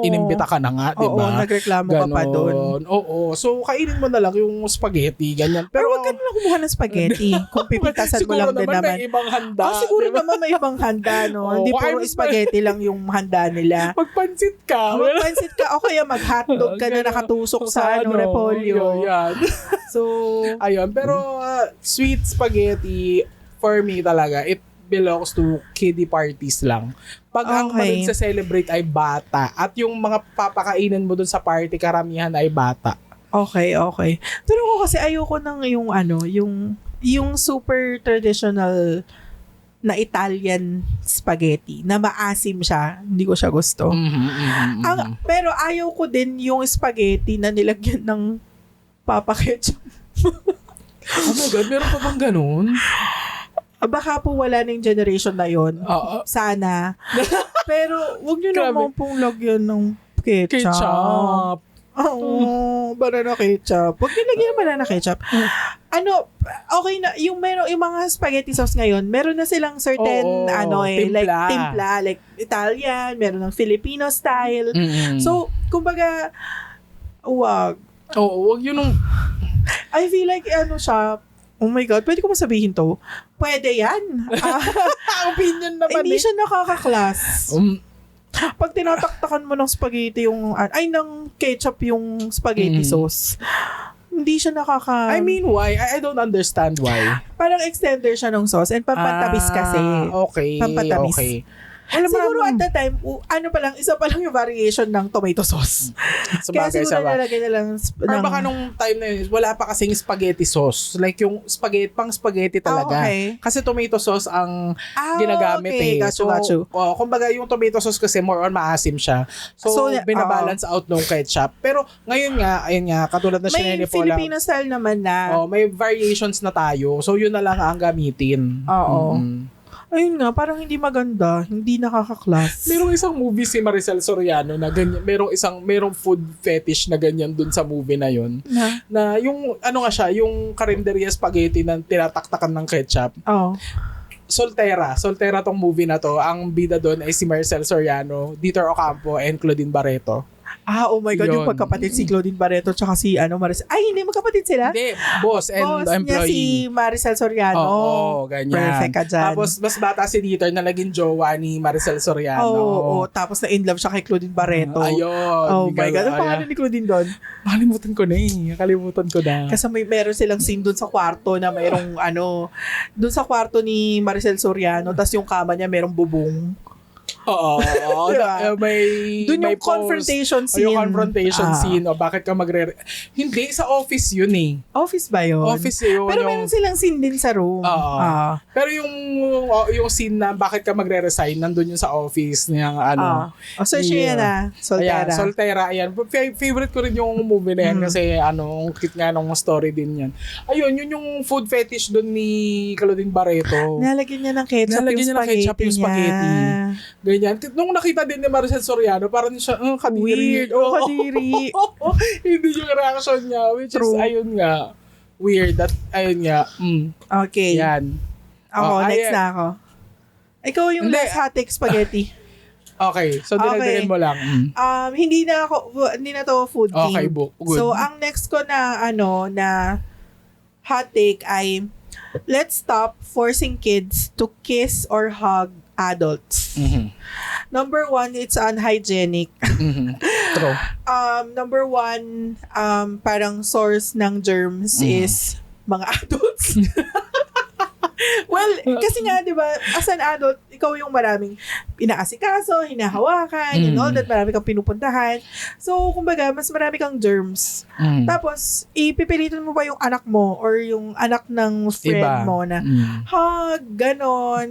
[SPEAKER 2] Inimbita ka na nga, di ba?
[SPEAKER 1] Oo, nagreklamo ka pa dun.
[SPEAKER 2] Oo. So, kainin mo na lang yung spaghetti, ganyan.
[SPEAKER 1] Pero wag ka na kumuha ng spaghetti kung pipitasan mo lang din naman.
[SPEAKER 2] May ibang handa.
[SPEAKER 1] Siguro
[SPEAKER 2] diba?
[SPEAKER 1] naman may ibang handa, no?
[SPEAKER 2] Oo,
[SPEAKER 1] Hindi
[SPEAKER 2] kung
[SPEAKER 1] puro
[SPEAKER 2] ayaw-
[SPEAKER 1] spaghetti lang yung handa nila.
[SPEAKER 2] Magpansit ka.
[SPEAKER 1] Magpansit ka, o kaya mag-hotdog ka na nakatusok sa repolyo.
[SPEAKER 2] Yan.
[SPEAKER 1] So,
[SPEAKER 2] Ayun, pero sweet spaghetti, for me talaga, it belongs to kiddie parties lang. Pag ang
[SPEAKER 1] Okay.
[SPEAKER 2] magse-celebrate ay bata, at yung mga papakainin mo dun sa party, karamihan ay bata.
[SPEAKER 1] okay. Pero ko kasi ayoko ng yung super traditional na Italian spaghetti na maasim siya. Hindi ko siya gusto. Pero ayaw ko din yung spaghetti na nilagyan ng Papa Ketchup.
[SPEAKER 2] Oh my God, meron pa bang ganun?
[SPEAKER 1] Baka po wala na yung generation na yon.
[SPEAKER 2] Oo.
[SPEAKER 1] Sana. Pero wag nyo
[SPEAKER 2] Grabe.
[SPEAKER 1] naman pong lagyan ng ketchup.
[SPEAKER 2] Ketchup.
[SPEAKER 1] Oo, banana ketchup. Huwag nyo lagyan ng banana ketchup. Okay na, yung mga spaghetti sauce ngayon, meron na silang certain,
[SPEAKER 2] Oo, timpla.
[SPEAKER 1] like Italian, meron ng Filipino style.
[SPEAKER 2] Mm-mm.
[SPEAKER 1] So, kumbaga, wag.
[SPEAKER 2] Oo, wag yun nung...
[SPEAKER 1] I feel like, siya, oh my God, pwede ko masabihin to? Pwede yan.
[SPEAKER 2] Opinion naman
[SPEAKER 1] Hindi siya nakaka-class. Pag tinataktakan mo ng spaghetti ng ketchup yung spaghetti sauce, hindi siya nakaka...
[SPEAKER 2] I mean, why? I don't understand why.
[SPEAKER 1] Parang extender siya ng sauce and pampatamis kasi.
[SPEAKER 2] Okay,
[SPEAKER 1] Pampatamis.
[SPEAKER 2] okay.
[SPEAKER 1] Siguro at the time, isa pa lang yung variation ng tomato sauce. Kaya siguro nalagay na lang
[SPEAKER 2] or baka nung time na yun, wala pa kasing spaghetti sauce. Like yung spaghetti talaga.
[SPEAKER 1] Okay.
[SPEAKER 2] Kasi tomato sauce ang ginagamit
[SPEAKER 1] Got you.
[SPEAKER 2] Kumbaga yung tomato sauce kasi more on maasim siya. So binabalance out nung ketchup. Pero ngayon nga, ayun nga, katulad na siya ni Paula.
[SPEAKER 1] May Filipino style naman na.
[SPEAKER 2] May variations na tayo. So yun na lang ang gamitin.
[SPEAKER 1] Oo. Ayun nga, parang hindi maganda, hindi nakaka-class.
[SPEAKER 2] Merong isang movie si Maricel Soriano na ganyan, merong food fetish na ganyan dun sa movie na yun. Na yung, yung karinderya spaghetti na tinataktakan ng ketchup.
[SPEAKER 1] Oh.
[SPEAKER 2] Soltera tong movie na to. Ang bida doon ay si Maricel Soriano, Dieter Ocampo, and Claudine Barreto.
[SPEAKER 1] Oh my God, yung pagkapatid si Claudine Barreto tsaka si Maricel. Ay, hindi magkapatid sila?
[SPEAKER 2] Hindi, boss and employee.
[SPEAKER 1] Niya si Maricel Soriano.
[SPEAKER 2] Oo, ganyan.
[SPEAKER 1] Perfect ka dyan.
[SPEAKER 2] Tapos, mas bata si Dieter na naging jowa ni Maricel Soriano.
[SPEAKER 1] Oo, tapos na in love siya kay Claudine Barreto.
[SPEAKER 2] Ayun.
[SPEAKER 1] Oh my God, ano pangalan ni Claudine doon?
[SPEAKER 2] Nakalimutan ko na.
[SPEAKER 1] Kasi meron silang scene doon sa kwarto na mayroong doon sa kwarto ni Maricel Soriano, tapos yung kama niya mayroong bubong.
[SPEAKER 2] Oo.
[SPEAKER 1] Diba? Doon yung confrontation scene.
[SPEAKER 2] Yung confrontation scene. O bakit ka Hindi, sa office yun eh.
[SPEAKER 1] Office ba yun?
[SPEAKER 2] Office yun.
[SPEAKER 1] Pero meron silang scene din sa room.
[SPEAKER 2] Oo. Pero yung scene na bakit ka magre-resign, nandun yun sa office niyang
[SPEAKER 1] search niya na. Soltera.
[SPEAKER 2] Ayan, Soltera. Ayan. Favorite ko rin yung movie na yan kasi cute nga nung story din yan. Ayun, yun yung food fetish dun ni Claudine Barreto.
[SPEAKER 1] Nalagyan niya ng ketchup yung spaghetti.
[SPEAKER 2] Ganyan. Nung nakita din ni Maricel Soriano, parang siya, kadiri.
[SPEAKER 1] Weird. Kadiri.
[SPEAKER 2] Hindi yung reaction niya, which is, ayun nga, weird. Ayun nga.
[SPEAKER 1] Okay.
[SPEAKER 2] Yan.
[SPEAKER 1] Next na ako. Ikaw yung last hot take spaghetti.
[SPEAKER 2] Okay. So, dinagdagan mo lang.
[SPEAKER 1] Hindi na to food king.
[SPEAKER 2] Okay, good.
[SPEAKER 1] So, ang next ko na, na hot take ay, let's stop forcing kids to kiss or hug adults. Number one, it's unhygienic.
[SPEAKER 2] True.
[SPEAKER 1] Number one, parang source ng germs is mga adults. Well, kasi nga, di ba, as an adult, ikaw yung maraming inaasikaso, hinahawakan, and all that, marami kang pinupuntahan. So, kumbaga, mas marami kang germs. Tapos, ipipilitan mo pa yung anak mo or yung anak ng friend mo na hug, ganon.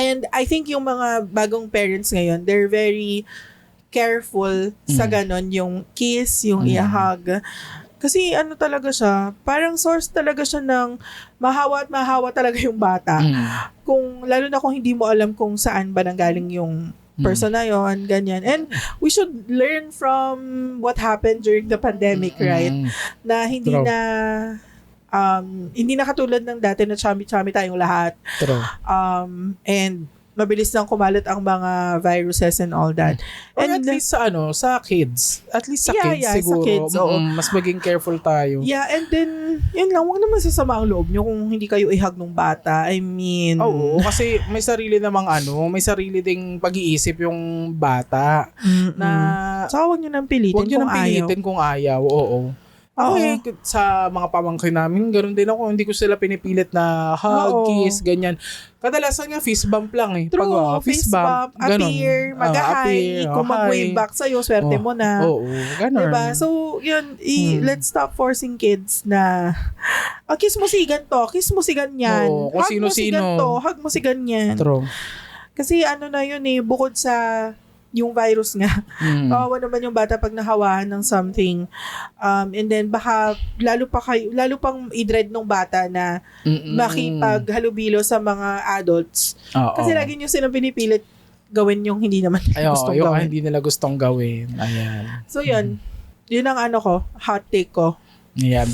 [SPEAKER 1] And I think yung mga bagong parents ngayon, they're very careful sa ganon, yung kiss, yung i-hug. Kasi talaga siya, parang source talaga siya ng mahawa at mahawa talaga yung bata. Lalo na kung hindi mo alam kung saan ba nanggaling yung person na yon, ganyan. And we should learn from what happened during the pandemic, right? Na hindi na katulad ng dati na chami-chami tayong lahat.
[SPEAKER 2] True.
[SPEAKER 1] And mabilis lang kumalat ang mga viruses and all that.
[SPEAKER 2] Or at least sa kids. At least sa kids siguro.
[SPEAKER 1] Sa kids,
[SPEAKER 2] mas maging careful tayo.
[SPEAKER 1] Yeah, and then, yun lang, huwag naman sasama ang loob nyo kung hindi kayo ihag ng bata. I mean...
[SPEAKER 2] Oo, kasi may sarili namang may sarili ding pag-iisip yung bata. Na...
[SPEAKER 1] So, huwag nyo nang pilitin kung ayaw.
[SPEAKER 2] Oo. Okay, sa mga pamangkin namin, ganoon din ako. Hindi ko sila pinipilit na hug, kiss, ganyan. Kadalasan nga fist bump lang eh.
[SPEAKER 1] True,
[SPEAKER 2] pag
[SPEAKER 1] fist bump, appear, mag-hi. Kung mag-wave back sa'yo, swerte mo na.
[SPEAKER 2] Oo, gano'n.
[SPEAKER 1] Diba? So, yun, let's stop forcing kids na, kiss mo si ganito, kiss mo si ganyan.
[SPEAKER 2] Oo, kung
[SPEAKER 1] hug mo si ganito, hug mo si ganyan.
[SPEAKER 2] True.
[SPEAKER 1] Kasi na yun bukod sa yung virus nga. Kawawa naman yung bata pag nahawahan ng something. And then baka lalo pang i-dread ng bata na makipaghalubilo sa mga adults. Kasi lagi nyo silang pinipilit gawin yung hindi naman gustong gawin.
[SPEAKER 2] Hindi nila gustong gawin. Ayan.
[SPEAKER 1] So yun. Yun ang hot take ko.
[SPEAKER 2] Ayan.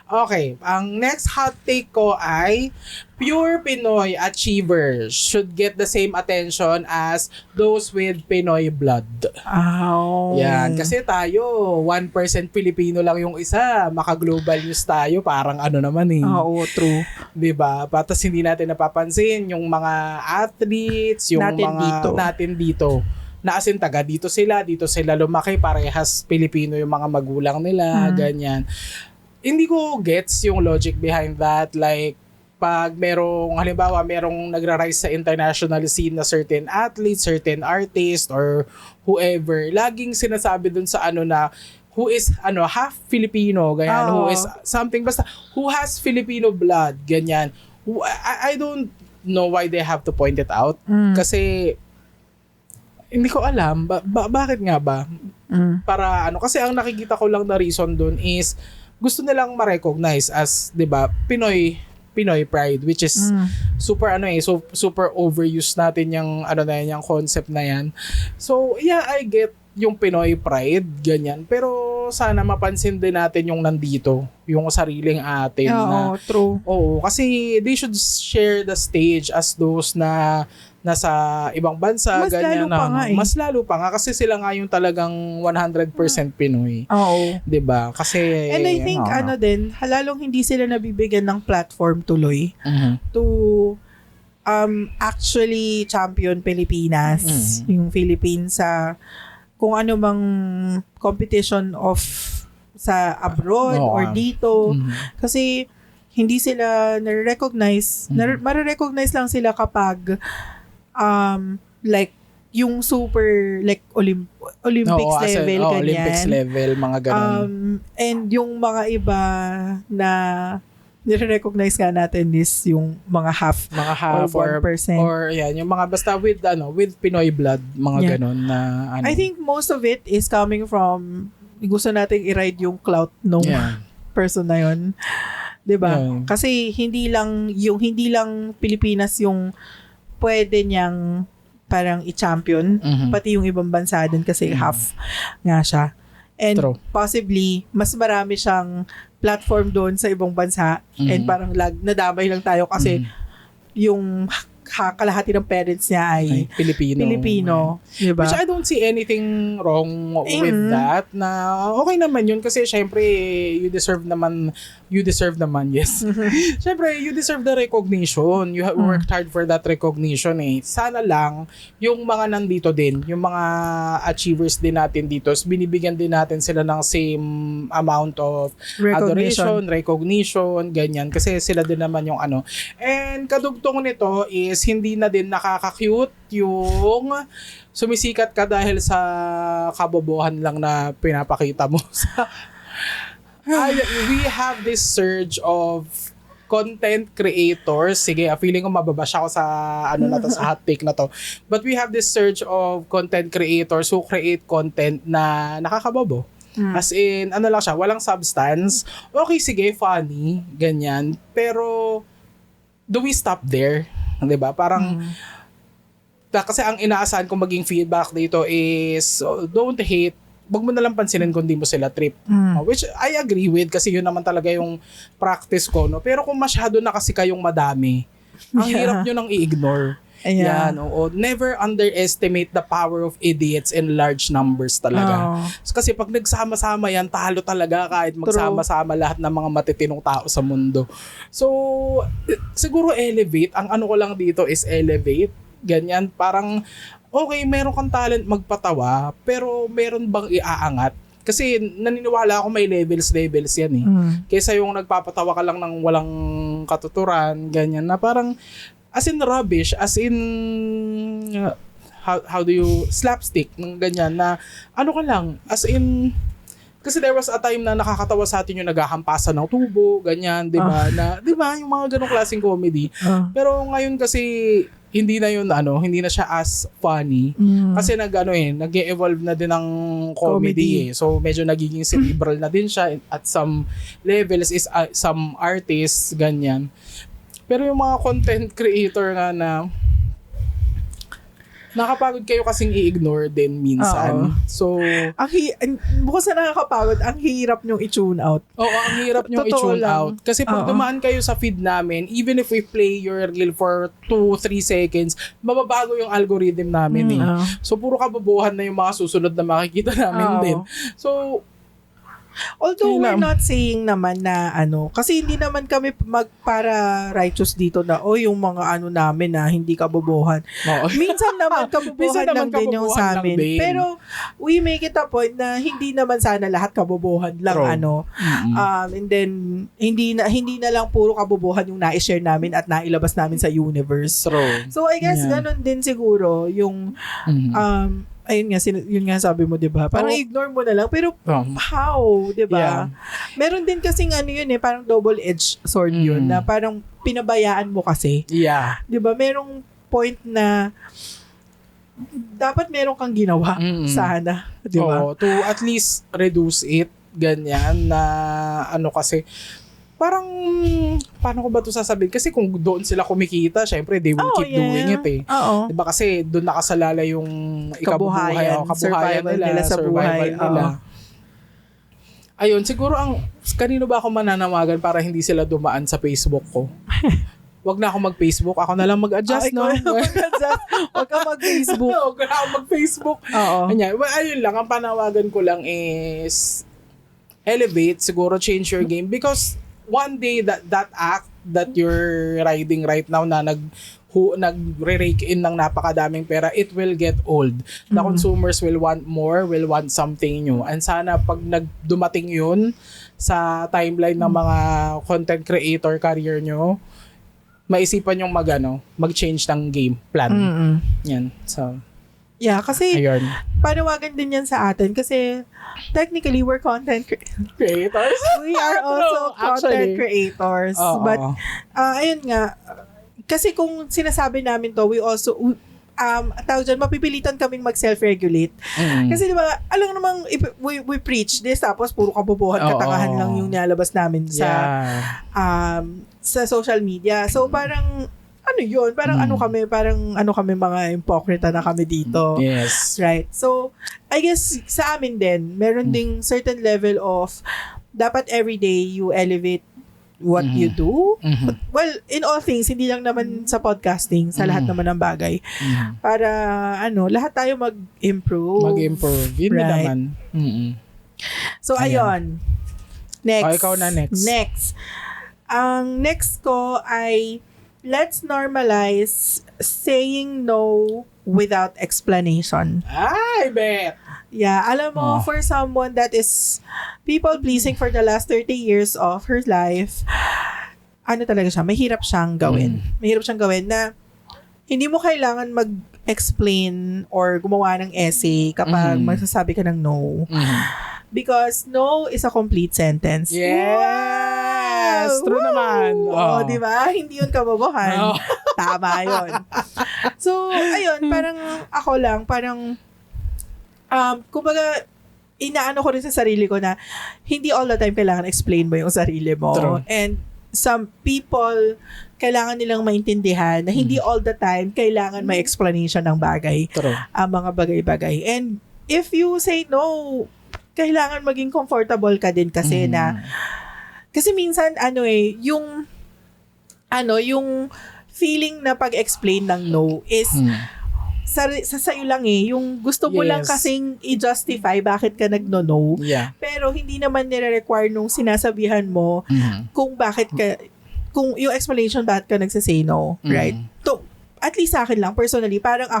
[SPEAKER 2] Okay, ang next hot take ko ay pure Pinoy achievers should get the same attention as those with Pinoy blood. Yan, kasi tayo 1% Pilipino lang yung isa, maka-global news tayo, parang naman eh.
[SPEAKER 1] Oo, true.
[SPEAKER 2] 'Di ba? Patas hindi natin napapansin yung mga athletes, yung natin dito. na as in taga dito sila lumaki, parehas Pilipino yung mga magulang nila, ganyan. Hindi ko gets yung logic behind that. Like, pag halimbawa merong nagra-rise sa international scene na certain athlete, certain artist, or whoever, laging sinasabi dun sa na who is half Filipino, ganyan, who is something, basta who has Filipino blood, ganyan. I don't know why they have to point it out. Kasi hindi ko alam bakit nga ba. Para kasi ang nakikita ko lang na reason dun is gusto nilang ma-recognize as, 'di ba, Pinoy pride, which is super super overused natin yung yung concept na yan. So yeah, I get yung Pinoy pride, ganyan, pero sana mapansin din natin yung nandito, yung sariling atin.
[SPEAKER 1] True.
[SPEAKER 2] Oo, kasi they should share the stage as those na nasa ibang bansa,
[SPEAKER 1] Mas
[SPEAKER 2] ganyan,
[SPEAKER 1] lalo pa nga eh.
[SPEAKER 2] Mas lalo pa nga kasi sila nga yung talagang 100% Pinoy.
[SPEAKER 1] Oo.
[SPEAKER 2] 'Di ba? Kasi
[SPEAKER 1] And I think din, halalong hindi sila nabibigyan ng platform tuloy to actually champion Pilipinas, yung Philippines sa kung ano mang competition of sa abroad or dito. Kasi hindi sila na-recognize. Mare-recognize lang sila kapag like yung super like Olympics level, ganyan.
[SPEAKER 2] Olympics level, mga ganun.
[SPEAKER 1] And yung mga iba na nire-recognize nga natin is yung mga half or 1%.
[SPEAKER 2] Or yan, yung mga basta with Pinoy blood, mga ganun na
[SPEAKER 1] I think most of it is coming from gusto nating i-ride yung clout nung person na yun. 'Di ba? Kasi hindi lang Pilipinas yung pwede niyang parang i-champion, pati yung ibang bansa din kasi half nga siya. And possibly, mas marami siyang platform doon sa ibang bansa and parang nadamay lang tayo kasi yung kalahati ng parents niya ay Pilipino. Diba?
[SPEAKER 2] Which I don't see anything wrong with that. Na okay naman yun kasi syempre you deserve naman, yes. Syempre, you deserve the recognition. You have worked hard for that recognition eh. Sana lang, yung mga nandito din, yung mga achievers din natin dito, binibigyan din natin sila ng same amount of adoration, recognition, ganyan. Kasi sila din naman yung And kadugtong nito is hindi na din nakaka-cute yung sumisikat ka dahil sa kabobohan lang na pinapakita mo sa we have this surge of content creators. Sige, feeling ko mababash ako sa sa hot take na to. But we have this surge of content creators who create content na nakakabobo. As in, lang siya, walang substance. Okay, sige, funny, ganyan. Pero do we stop there? 'Di ba? Parang kasi ang inaasahan kong maging feedback dito is don't hate, wag mo na lang pansinin kung di mo sila trip. Which I agree with kasi yun naman talaga yung practice ko, no? Pero kung masyado na kasi kayong madami, ang hirap nyo nang i-ignore. Yan, never underestimate the power of idiots in large numbers talaga. Kasi pag nagsama-sama yan, talo talaga kahit magsama-sama lahat ng mga matitinong tao sa mundo. So, siguro elevate. Ang ko lang dito is elevate. Ganyan, parang okay, meron kang talent magpatawa, pero meron bang iaangat? Kasi naniniwala ako may levels yan eh. Kaysa yung nagpapatawa ka lang ng walang katuturan, ganyan, na parang as in rubbish, as in how do you slapstick ng ganyan na ka lang, as in kasi there was a time na nakakatawa sa atin yung naghahampasan ng tubo, ganyan, 'di ba? Na 'di ba yung mga ganong klaseng comedy. Pero ngayon kasi hindi na yun hindi na siya as funny kasi nag-evolve na din ang comedy eh. So medyo nagiging cerebral na din siya at some levels is some artists ganyan. Pero yung mga content creator na nakapagod kayo kasing i-ignore din minsan. So,
[SPEAKER 1] bukod sa nakakapagod, ang hirap nyong i-tune out.
[SPEAKER 2] Oo, ang hirap nyong i-tune out. Kasi pag dumaan kayo sa feed namin, even if we play your reel for 2-3 seconds, mababago yung algorithm namin eh. So, puro kabobohan na yung mga susunod na makikita namin din. So,
[SPEAKER 1] Although we're not saying naman na kasi hindi naman kami para righteous dito na yung mga namin na hindi kabobohan. Minsan naman kabobohan lang din yung sa amin. Pero we make it a point na hindi naman sana lahat kabobohan lang and then hindi na lang puro kabobohan yung na-share namin at nailabas namin sa universe.
[SPEAKER 2] True.
[SPEAKER 1] So I guess ganun din siguro yung yun nga sabi mo, 'di ba? Parang ignore mo na lang pero how, 'di ba? Yeah. Meron din kasing parang double-edged sword yun na parang pinabayaan mo kasi.
[SPEAKER 2] Yeah.
[SPEAKER 1] 'Di ba? Merong point na dapat meron kang ginawa sana, 'di ba?
[SPEAKER 2] To at least reduce it ganyan na kasi parang, paano ko ba ito sasabihin? Kasi kung doon sila kumikita, syempre, they will keep doing it eh. Diba kasi doon nakasalala yung kabuhayan nila,
[SPEAKER 1] sa buhay
[SPEAKER 2] nila. Ayun, siguro kanino ba ako mananawagan para hindi sila dumaan sa Facebook ko? Wag na ako mag-Facebook. Ako na lang mag-adjust, no?
[SPEAKER 1] Wag ka mag-Facebook.
[SPEAKER 2] Wag na ako mag-Facebook. Well, ayun lang. Ang panawagan ko lang is elevate, siguro change your game because one day that act that you're riding right now na nagre-rake in ng napakadaming pera, it will get old. The consumers will want more, will want something new. And sana pag dumating yun sa timeline ng mga content creator career nyo, maisipan yung mag-change ng game plan. Yan. So,
[SPEAKER 1] yeah, kasi
[SPEAKER 2] ayun.
[SPEAKER 1] Panawagan din yan sa atin kasi technically we're content
[SPEAKER 2] creators.
[SPEAKER 1] We are also content creators. But ayun nga, kasi kung sinasabi namin to, we also tawag dyan, mapipilitan kaming mag-self-regulate. Kasi diba, alam namang we preach this tapos puro kabobohan, katangahan lang yung nilalabas namin sa social media. So parang yun? Parang ano kami mga hipokrita na kami dito.
[SPEAKER 2] Yes.
[SPEAKER 1] Right? So, I guess sa amin din, meron ding certain level of dapat everyday you elevate what you do. Well, in all things, hindi lang naman sa podcasting, sa lahat naman ng bagay. Para, lahat tayo mag-improve.
[SPEAKER 2] Yun naman.
[SPEAKER 1] So, ayun. Next.
[SPEAKER 2] Ikaw na next.
[SPEAKER 1] Ang next ko ay let's normalize saying no without explanation.
[SPEAKER 2] I bet.
[SPEAKER 1] Yeah, alam mo, for someone that is people-pleasing for the last 30 years of her life, talaga siya, mahirap siyang gawin. Mahirap siyang gawin na hindi mo kailangan mag-explain or gumawa ng essay kapag magsasabi ka ng no. Because no is a complete sentence.
[SPEAKER 2] Yes! True naman.
[SPEAKER 1] Di ba? Hindi yun kabobohan. Tama yun. So, ayun, parang ako lang, kumbaga, inaano ko rin sa sarili ko na hindi all the time kailangan explain mo yung sarili mo.
[SPEAKER 2] True.
[SPEAKER 1] And some people, kailangan nilang maintindihan na hindi all the time kailangan may explanation ng bagay.
[SPEAKER 2] True.
[SPEAKER 1] Ang mga bagay-bagay. And if you say no, kailangan maging comfortable ka din kasi kasi minsan yung feeling na pag-explain ng no is sa sa'yo lang yung gusto mo lang kasing i-justify bakit ka nagno-no.
[SPEAKER 2] Yeah.
[SPEAKER 1] Pero hindi naman nire-require nung sinasabihan mo kung yung explanation bakit ka nagsasay no, right? So, at least sa akin lang, personally, parang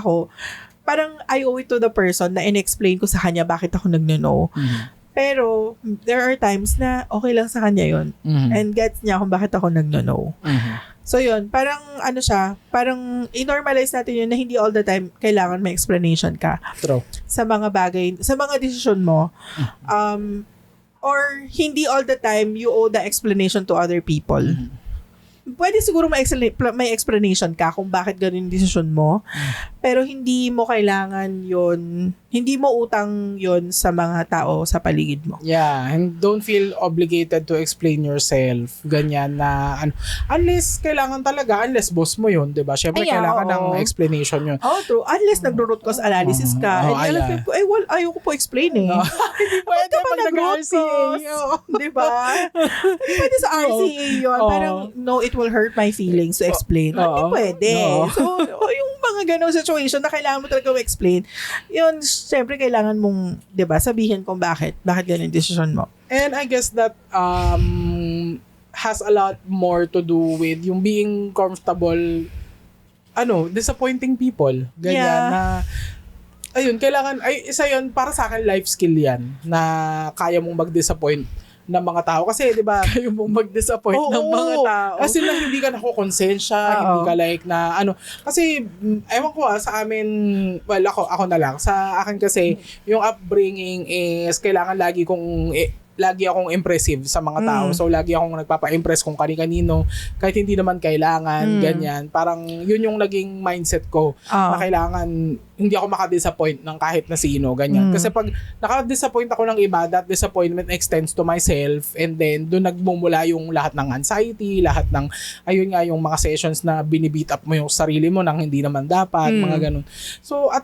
[SPEAKER 1] I owe it to the person na in-explain ko sa kanya bakit ako nagno-no. Pero, there are times na okay lang sa kanya yun. And gets niya kung bakit ako nagno-no. So, yun. Parang, parang i-normalize natin yun na hindi all the time kailangan may explanation ka.
[SPEAKER 2] True.
[SPEAKER 1] Sa mga bagay, sa mga desisyon mo. Or, hindi all the time you owe the explanation to other people. Pwede siguro may explanation ka kung bakit ganun yung desisyon mo. Pero hindi mo kailangan yun, hindi mo utang yun sa mga tao sa paligid mo.
[SPEAKER 2] Yeah, and don't feel obligated to explain yourself. Ganyan na, unless boss mo yun, diba? Syempre, kailangan ng explanation yun.
[SPEAKER 1] True. Unless nag-root cause analysis ka. And alam ko, ayaw ko po explain eh.
[SPEAKER 2] Hindi pwede pag nag-RCA.
[SPEAKER 1] Diba? Pwede sa RCA yun. Parang, no, it will hurt my feelings to explain. Hindi pwede. So, yung mga ganong situation, situation na kailangan mo talaga explain, yun, syempre kailangan mong, 'di ba, sabihin kung bakit ganun yung decision mo.
[SPEAKER 2] And I guess that has a lot more to do with yung being comfortable, disappointing people. Ganyan na, ayun, kailangan, isa yun, para sa akin, life skill yan, na kaya mong mag-disappoint ng mga tao. Kasi, di ba,
[SPEAKER 1] Kaya mong mag-disappoint ng mga tao.
[SPEAKER 2] Kasi lang hindi ka nakukonsensya, hindi ka like na, kasi, ewan ko sa amin, well, ako na lang. Sa akin kasi, yung upbringing is, kailangan lagi akong impressive sa mga tao. So, lagi akong nagpapa-impress kung kani-kanino, kahit hindi naman kailangan, ganyan. Parang, yun yung naging mindset ko, na kailangan, hindi ako makadisappoint ng kahit na sino, ganyan. Kasi pag nakadisappoint ako ng iba, that disappointment extends to myself, and then, doon nagmumula yung lahat ng anxiety, lahat ng, ayun nga, yung mga sessions na binibeat up mo yung sarili mo nang hindi naman dapat, mga ganun. So, at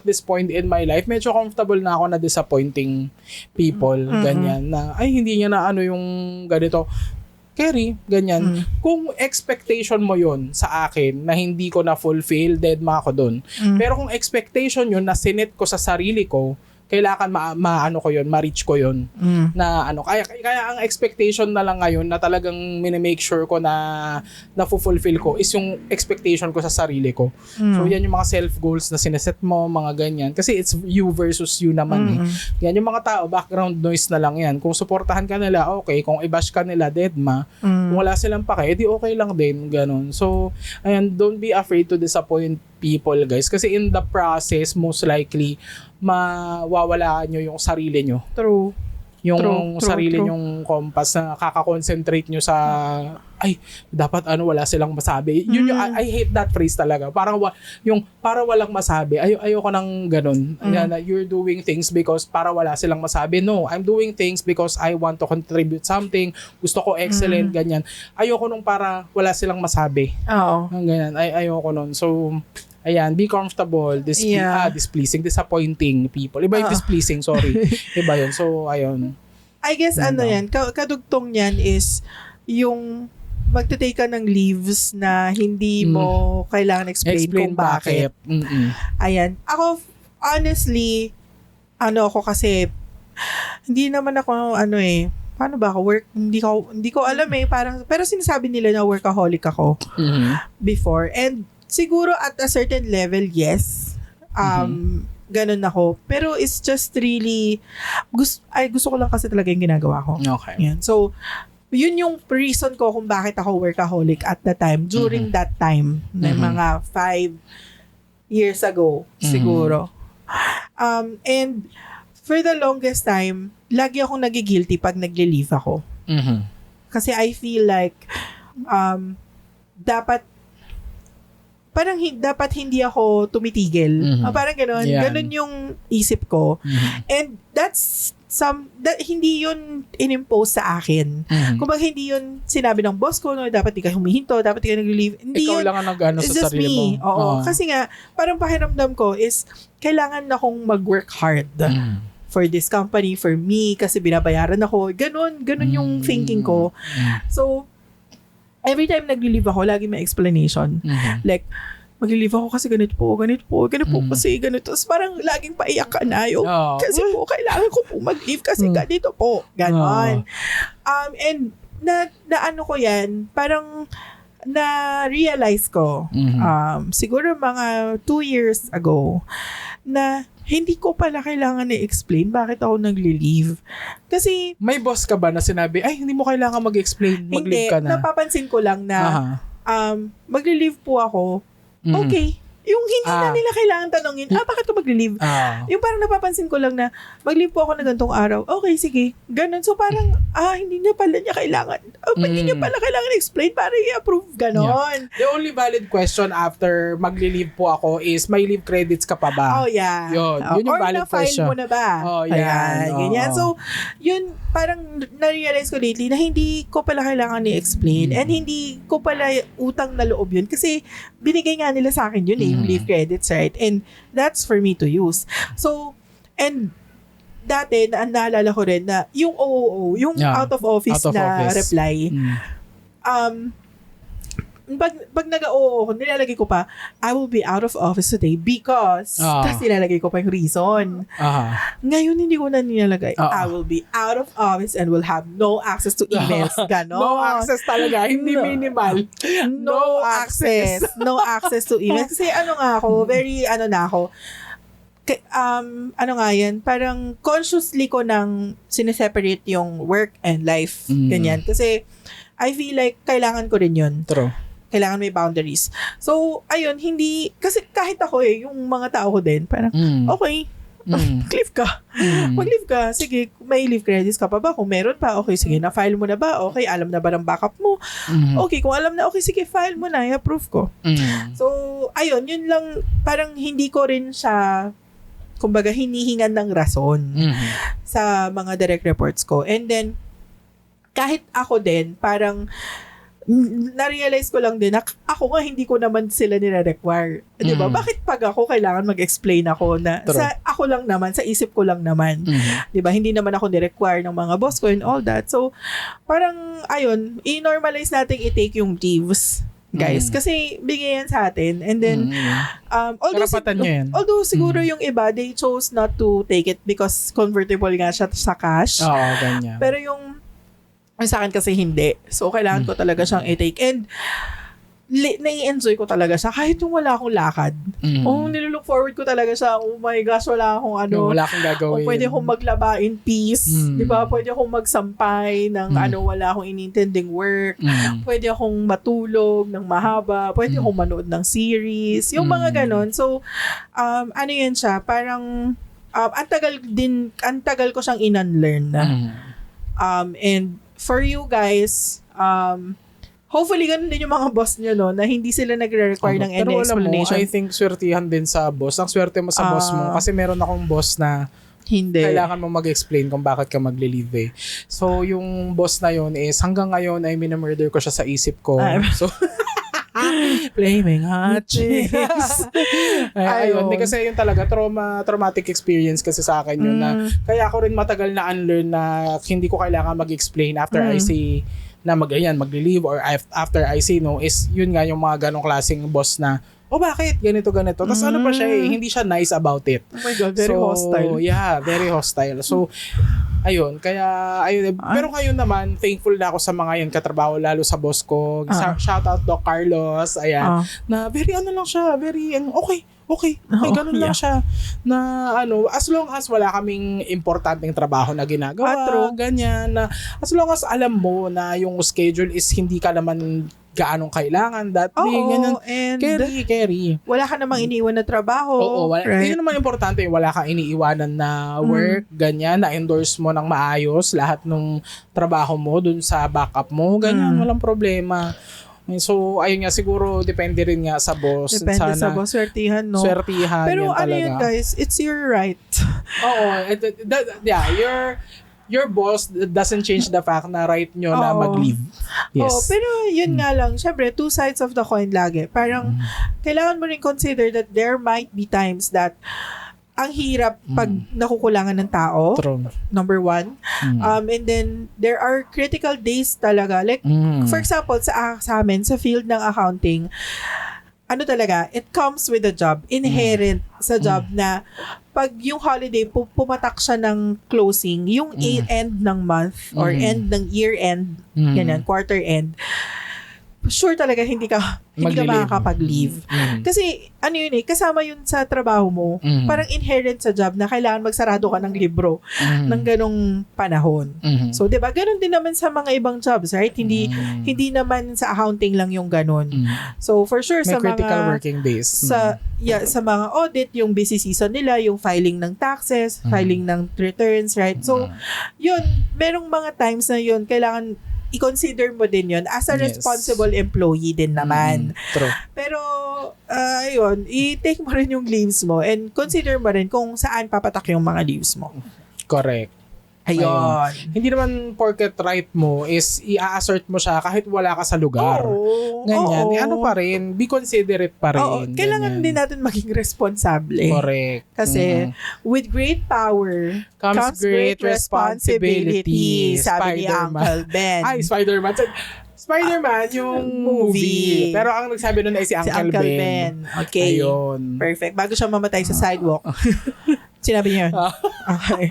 [SPEAKER 2] this point in my life, medyo comfortable na ako na disappointing people, ganyan, na, hindi niya na yung ganito, Kerry, ganyan. Kung expectation mo yon sa akin na hindi ko na fulfill, dead ma ako dun. Pero kung expectation yun na sinet ko sa sarili ko, kailangan ma-reach ko yun. Na kaya ang expectation na lang ngayon na talagang minimake sure ko na fulfill ko is yung expectation ko sa sarili ko. So yan yung mga self goals na sineset mo, mga ganyan. Kasi it's you versus you naman Yan yung mga tao, background noise na lang yan. Kung suportahan ka nila, okay. Kung i-bash ka nila, dead ma. Kung wala silang pake, edi okay lang din. Ganun. So, ayan, don't be afraid to disappoint people, guys. Kasi in the process, most likely, mawawala nyo yung sarili nyo.
[SPEAKER 1] True.
[SPEAKER 2] Yung sarili nyong compass na kaka-concentrate nyo sa dapat wala silang masabi. Yun yung, I hate that phrase talaga. Parang para walang masabi. Ayoko nang ganun. You're doing things because para wala silang masabi. No, I'm doing things because I want to contribute something. Gusto ko excellent, ganyan. Ayoko nung para wala silang masabi.
[SPEAKER 1] Oo.
[SPEAKER 2] Ganyan. Ayoko nun. So, ayan, be comfortable, displeasing, disappointing people. Iba yung displeasing, sorry. Iba yun. So, ayun.
[SPEAKER 1] I guess yan, kadugtong niyan is yung magte-take ka ng leaves na hindi mo kailangan explain kung bakit. Ayan. Ako, honestly, ako kasi, hindi naman ako, paano ba ako work? Hindi ko alam pero sinasabi nila na workaholic ako before. And, siguro at a certain level, yes. Ganun ako. Pero it's just really, gusto ko lang kasi talaga yung ginagawa ko.
[SPEAKER 2] Okay.
[SPEAKER 1] Yan. So, yun yung reason ko kung bakit ako workaholic at the time, during that time, na mga 5 years ago, siguro. And for the longest time, lagi akong nagigilty pag nagli-leave ako. Kasi I feel like, dapat hindi ako tumitigil. Parang gano'n.
[SPEAKER 2] Yeah.
[SPEAKER 1] Gano'n yung isip ko. And that's hindi yun inimpose sa akin. Kung hindi yun sinabi ng boss ko, dapat di ka humihinto, dapat di ka nag-leave. Hindi
[SPEAKER 2] ikaw
[SPEAKER 1] yun,
[SPEAKER 2] lang ang nag-ano sa sarili mo.
[SPEAKER 1] Oo. Kasi nga, parang pakiramdam ko is, kailangan na akong mag-work hard for this company, for me, kasi binabayaran ako. Ganon yung thinking ko. So, every time nag-leave ako, lagi may explanation. Like, mag-leave ako kasi ganito po kasi ganito. Tapos parang laging paiyak ka na yung, kasi po, kailangan ko po mag-leave kasi ganito po. Ganon. And, na ko yan, parang, na-realize ko, siguro mga 2 years ago, na hindi ko pala kailangan i-explain bakit ako nagli-leave. Kasi,
[SPEAKER 2] may boss ka ba na sinabi, hindi mo kailangan mag-explain, mag-leave ka na?
[SPEAKER 1] Hindi, napapansin ko lang na, magli-leave po ako, okay. Yung hindi na nila kailangan tanongin, bakit ka magli-leave? Yung parang napapansin ko lang na, mag-leave po ako na ganitong araw. Okay, sige. Ganon. So parang, hindi niya pala niya kailangan. Hindi niya pala kailangan explain para i-approve. Ganon.
[SPEAKER 2] Yeah. The only valid question after magli-leave po ako is, may leave credits ka pa ba?
[SPEAKER 1] Oh, yeah.
[SPEAKER 2] Yun yung valid question.
[SPEAKER 1] Or na-file mo na ba?
[SPEAKER 2] Oh, yeah.
[SPEAKER 1] Ganyan. So, yun, parang na-realize ko lately na hindi ko pala kailangan i-explain and hindi ko pala utang na loob yun kasi binigay nga nila sa akin yun yung leave credits, right? And that's for me to use. So, and dati, naalala ko rin na yung OOO, yung out of office reply, pag nag-oo, nilalagay ko pa, I will be out of office today because, tapos nilalagay ko pa yung reason. Ngayon, hindi ko na nilalagay, I will be out of office and will have no access to emails. Ganon.
[SPEAKER 2] No access talaga, hindi minimal.
[SPEAKER 1] No access. No access to emails. Kasi very, na ako, ano nga yan, parang consciously ko nang sineseparate yung work and life. Ganyan. Kasi, I feel like kailangan ko rin yun.
[SPEAKER 2] True.
[SPEAKER 1] Kailangan may boundaries. So, ayun, hindi, kasi kahit ako yung mga tao ko din, parang, okay, leave ka. Mag-leave ka. Sige, may leave credits ka pa ba? Kung meron pa, okay, sige, na-file mo na ba? Okay, alam na ba ng backup mo? Okay, kung alam na, okay, sige, file mo na, i-approve ko. So, ayun, yun lang, parang hindi ko rin siya kumbaga hinihingan ng rason sa mga direct reports ko. And then, kahit ako din, parang na-realize ko lang din na ako nga hindi ko naman sila nire-require. Di ba? Bakit pag ako kailangan mag-explain ako na sa ako lang naman, sa isip ko lang naman. Di ba? Hindi naman ako ni-require ng mga boss ko and all that. So, parang, ayun, i-normalize natin i-take yung leaves. Guys, kasi bigay yan sa atin. And then, although siguro yung iba, they chose not to take it because convertible nga siya sa cash.
[SPEAKER 2] Oo, ganyan.
[SPEAKER 1] Pero yung sa akin kasi hindi. So, kailangan ko talaga siyang i-take. And, nai-enjoy ko talaga siya kahit yung wala akong lakad. Nilook forward ko talaga siya. Oh my gosh, wala akong
[SPEAKER 2] wala akong gagawin.
[SPEAKER 1] Pwede akong maglaba in peace. Di ba? Pwede akong magsampay ng wala akong inintending work. Pwede akong matulog ng mahaba. Pwede akong manood ng series. Yung mga ganon. So, ano yan siya? Parang, ang tagal ko siyang in-unlearn na. And for you guys, hopefully, ganun din yung mga boss nyo, no, na hindi sila nagre-require ng any explanation.
[SPEAKER 2] Mo, I think swertihan din sa boss. Ang swerte mo sa boss mo. Kasi meron akong boss na
[SPEAKER 1] hindi.
[SPEAKER 2] Kailangan mo mag-explain kung bakit ka magli-leave eh. So, yung boss na yun is hanggang ngayon ay minamurder ko siya sa isip ko. So, blaming hot chicks. Ayun. Kasi yun talaga, traumatic experience kasi sa akin yun na kaya ako rin matagal na unlearn na hindi ko kailangan mag-explain after I say na magli-leave or after I say no is yun nga yung mga ganong klaseng boss na bakit? Ganito. Tapos ano pa siya hindi siya nice about it.
[SPEAKER 1] Oh my God, very hostile.
[SPEAKER 2] Yeah, very hostile. So, ayun. Pero ngayon naman, thankful na ako sa mga yun katrabaho, lalo sa boss ko. Shout out Doc Carlos. Ayan. Na very lang siya. Very, okay, ganun lang siya. Na as long as wala kaming importanteng trabaho na ginagawa, ganyan, na as long as alam mo na yung schedule is hindi ka naman gaanong kailangan that day, ganyan.
[SPEAKER 1] And
[SPEAKER 2] carry.
[SPEAKER 1] Wala ka namang iniwan na trabaho.
[SPEAKER 2] Right? Yun naman importante, wala kang iniiwanan na work, ganyan, na-endorse mo ng maayos lahat ng trabaho mo dun sa backup mo, ganyan, walang problema. So, ayun nga, siguro, depende rin nga sa boss.
[SPEAKER 1] Depende sa boss, swertihan, no?
[SPEAKER 2] Swertihan,
[SPEAKER 1] pero
[SPEAKER 2] yan talaga.
[SPEAKER 1] Pero yun, guys, it's your right.
[SPEAKER 2] Your boss doesn't change the fact na right nyo na mag-leave. Yes.
[SPEAKER 1] Pero yun nga lang, syempre, two sides of the coin lagi. Parang, kailangan mo rin consider that there might be times that ang hirap pag nakukulangan ng tao.
[SPEAKER 2] True.
[SPEAKER 1] Number one. And then, there are critical days talaga. Like, for example, sa amin, sa field ng accounting, talaga, it comes with the job. Inherent sa job na pag yung holiday, pumatak siya ng closing, yung end ng month or end ng year end, ganyan, quarter end, sure talaga hindi ka makakapag-leave. Kasi, kasama yun sa trabaho mo. Parang inherent sa job na kailangan magsarado ka ng libro ng ganong panahon. So, diba? Ganon din naman sa mga ibang jobs, right? Hindi naman sa accounting lang yung ganon. So, for sure,
[SPEAKER 2] may
[SPEAKER 1] sa
[SPEAKER 2] critical
[SPEAKER 1] mga
[SPEAKER 2] working days.
[SPEAKER 1] Sa mga audit, yung busy season nila, yung filing ng taxes, filing ng returns, right? So, yun, merong mga times na yun, kailangan i-consider mo din yun as a responsible employee din naman.
[SPEAKER 2] True.
[SPEAKER 1] Pero, ayun, i-take mo rin yung leaves mo and consider mo rin kung saan papatak yung mga leaves mo.
[SPEAKER 2] Correct.
[SPEAKER 1] Ayun.
[SPEAKER 2] Hindi naman porket right mo is i-assert mo siya kahit wala ka sa lugar. Ganyan. Pa rin, be considerate pa rin.
[SPEAKER 1] Kailangan din natin maging responsable.
[SPEAKER 2] Correct.
[SPEAKER 1] Kasi, with great power comes great responsibility. Sabi ni Uncle Ben.
[SPEAKER 2] Ay, Spider-Man. Spider-Man, yung movie. Pero ang nagsabi nun ay si Uncle Ben.
[SPEAKER 1] Okay.
[SPEAKER 2] Ayun.
[SPEAKER 1] Perfect. Bago siya mamatay sa sidewalk. Sinabi niya yun. Okay.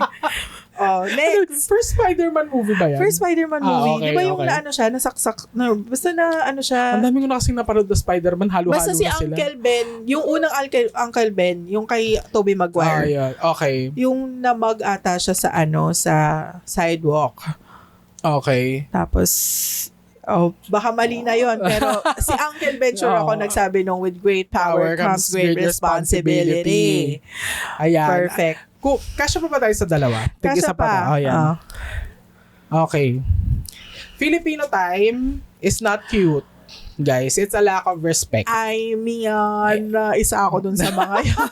[SPEAKER 1] Next.
[SPEAKER 2] First Spider-Man movie ba yan?
[SPEAKER 1] First Spider-Man movie.
[SPEAKER 2] Okay,
[SPEAKER 1] Di ba yung
[SPEAKER 2] okay.
[SPEAKER 1] na ano siya, nasaksak, basta na ano siya.
[SPEAKER 2] Ang dami ko na kasing napanood na Spider-Man, halo-halo
[SPEAKER 1] Basta
[SPEAKER 2] na
[SPEAKER 1] si
[SPEAKER 2] sila.
[SPEAKER 1] Uncle Ben, yung unang Uncle Ben, yung kay Tobey Maguire.
[SPEAKER 2] Yun. Okay.
[SPEAKER 1] Yung namag ata siya sa sa sidewalk.
[SPEAKER 2] Okay.
[SPEAKER 1] Tapos, baka mali na yon pero si Uncle Ben sure ako nagsabi nung with great power comes great responsibility.
[SPEAKER 2] Ayan.
[SPEAKER 1] Perfect.
[SPEAKER 2] Kasya pa ba tayo sa dalawa?
[SPEAKER 1] Kasya
[SPEAKER 2] Tig-isa pa. Oh, yan.
[SPEAKER 1] Oh.
[SPEAKER 2] Okay. Filipino time is not cute. Guys, it's a lack of respect.
[SPEAKER 1] Ay, Mian, isa ako dun sa mga yan.